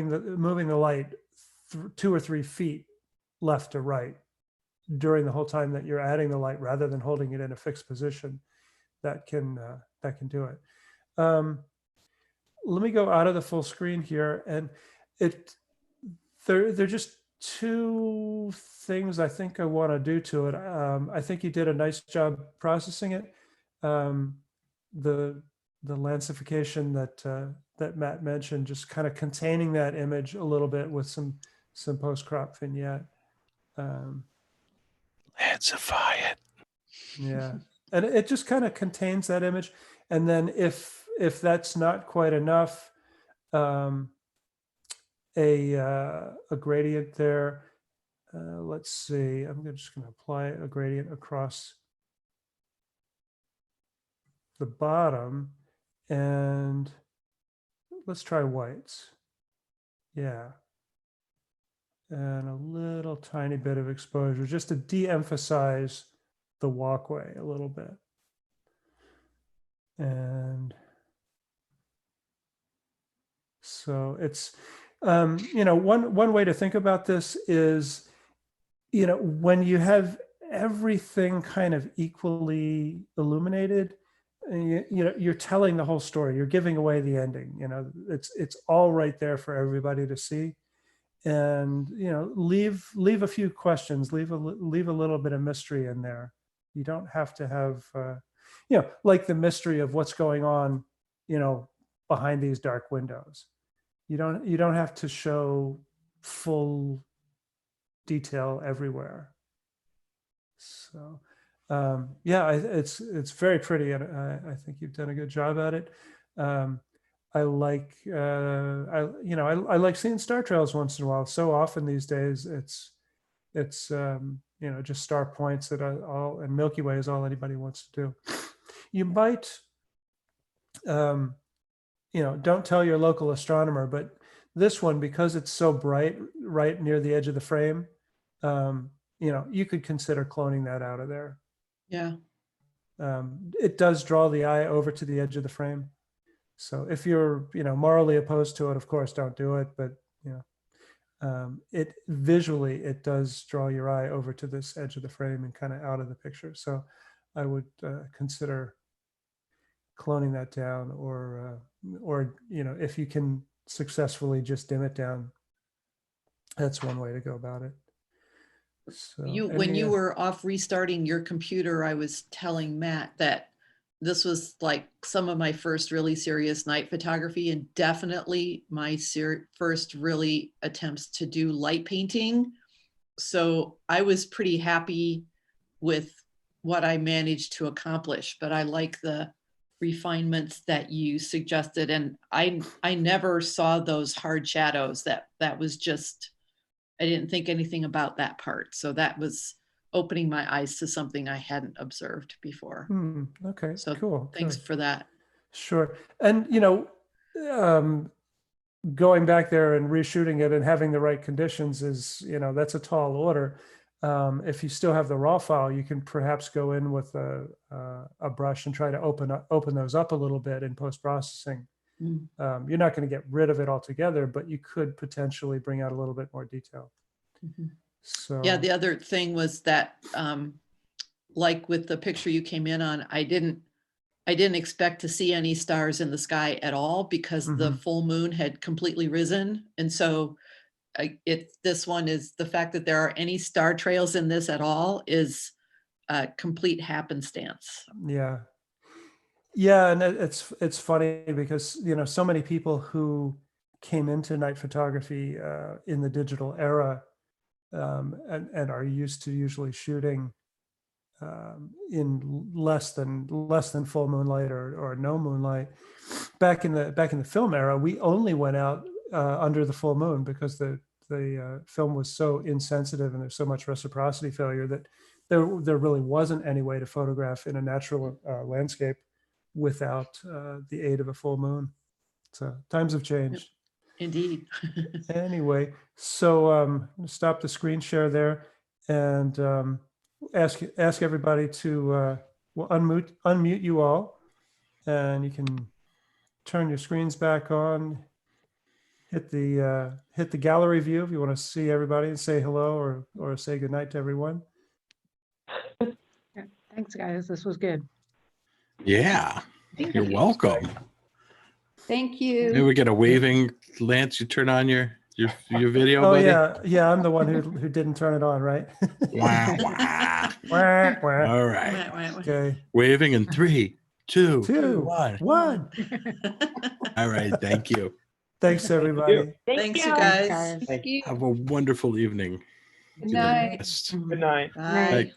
the light 2 or 3 feet left to right during the whole time that you're adding the light, rather than holding it in a fixed position, that can do it. Let me go out of the full screen here, and there are just 2 things I think I want to do to it. I think you did a nice job processing it. The lancification that Matt mentioned, just kind of containing that image a little bit with some post-crop vignette. Lancify it. Yeah, and it just kind of contains that image. And then if that's not quite enough, a gradient there. Let's see. I'm just going to apply a gradient across the bottom, and let's try whites. Yeah. And a little tiny bit of exposure just to de-emphasize the walkway a little bit. And so it's, one way to think about this is, when you have everything kind of equally illuminated, you're telling the whole story. You're giving away the ending. It's all right there for everybody to see. And leave a few questions, leave a little bit of mystery in there. You don't have to have like the mystery of what's going on behind these dark windows. You don't have to show full detail everywhere. So it's very pretty, and I think you've done a good job at it. I like I like seeing star trails once in a while. So often these days it's just star points that are and Milky Way is all anybody wants to do. You might don't tell your local astronomer, but this one, because it's so bright right near the edge of the frame, you could consider cloning that out of there. Yeah. It does draw the eye over to the edge of the frame. So if you're, morally opposed to it, of course, don't do it. But, it visually, it does draw your eye over to this edge of the frame and kind of out of the picture. So I would consider cloning that down, or if you can successfully just dim it down, that's one way to go about it. So, when you were off restarting your computer, I was telling Matt that this was like some of my first really serious night photography, and definitely my first really attempts to do light painting. So I was pretty happy with what I managed to accomplish, but I like the refinements that you suggested. And I never saw those hard shadows. That was just, I didn't think anything about that part. So that was opening my eyes to something I hadn't observed before. Okay, So cool. Thanks Good. for that. Sure. And, going back there and reshooting it and having the right conditions is, that's a tall order. If you still have the raw file, you can perhaps go in with a brush and try to open those up a little bit in post-processing. You're not going to get rid of it altogether, but you could potentially bring out a little bit more detail. So yeah, the other thing was that, like with the picture you came in on, I didn't expect to see any stars in the sky at all, because the full moon had completely risen. And so this one is, the fact that there are any star trails in this at all is a complete happenstance. Yeah. Yeah, and it's funny because so many people who came into night photography in the digital era and are used to usually shooting in less than full moonlight or no moonlight. Back in the film era, we only went out under the full moon because the film was so insensitive and there's so much reciprocity failure that there really wasn't any way to photograph in a natural landscape without the aid of a full moon. So times have changed. Indeed. Anyway, so stop the screen share there and ask everybody to we'll unmute you all, and you can turn your screens back on. Hit the gallery view if you want to see everybody and say hello or say goodnight to everyone. Yeah, thanks, guys. This was good. Yeah, you're welcome. Thank Maybe you. we get a waving, Lance. You turn on your video, Oh buddy. yeah, I'm the one who didn't turn it on, right? Wah, wah. Wah, wah. All right, Wah, wah, wah. Okay, waving in 3, 2, 2, 1. 1. All right, thank you. Thanks, everybody. Thanks, you you. guys. Guys. Thank you. Have a wonderful evening. Good Do the night. best. Good night. Bye. Bye.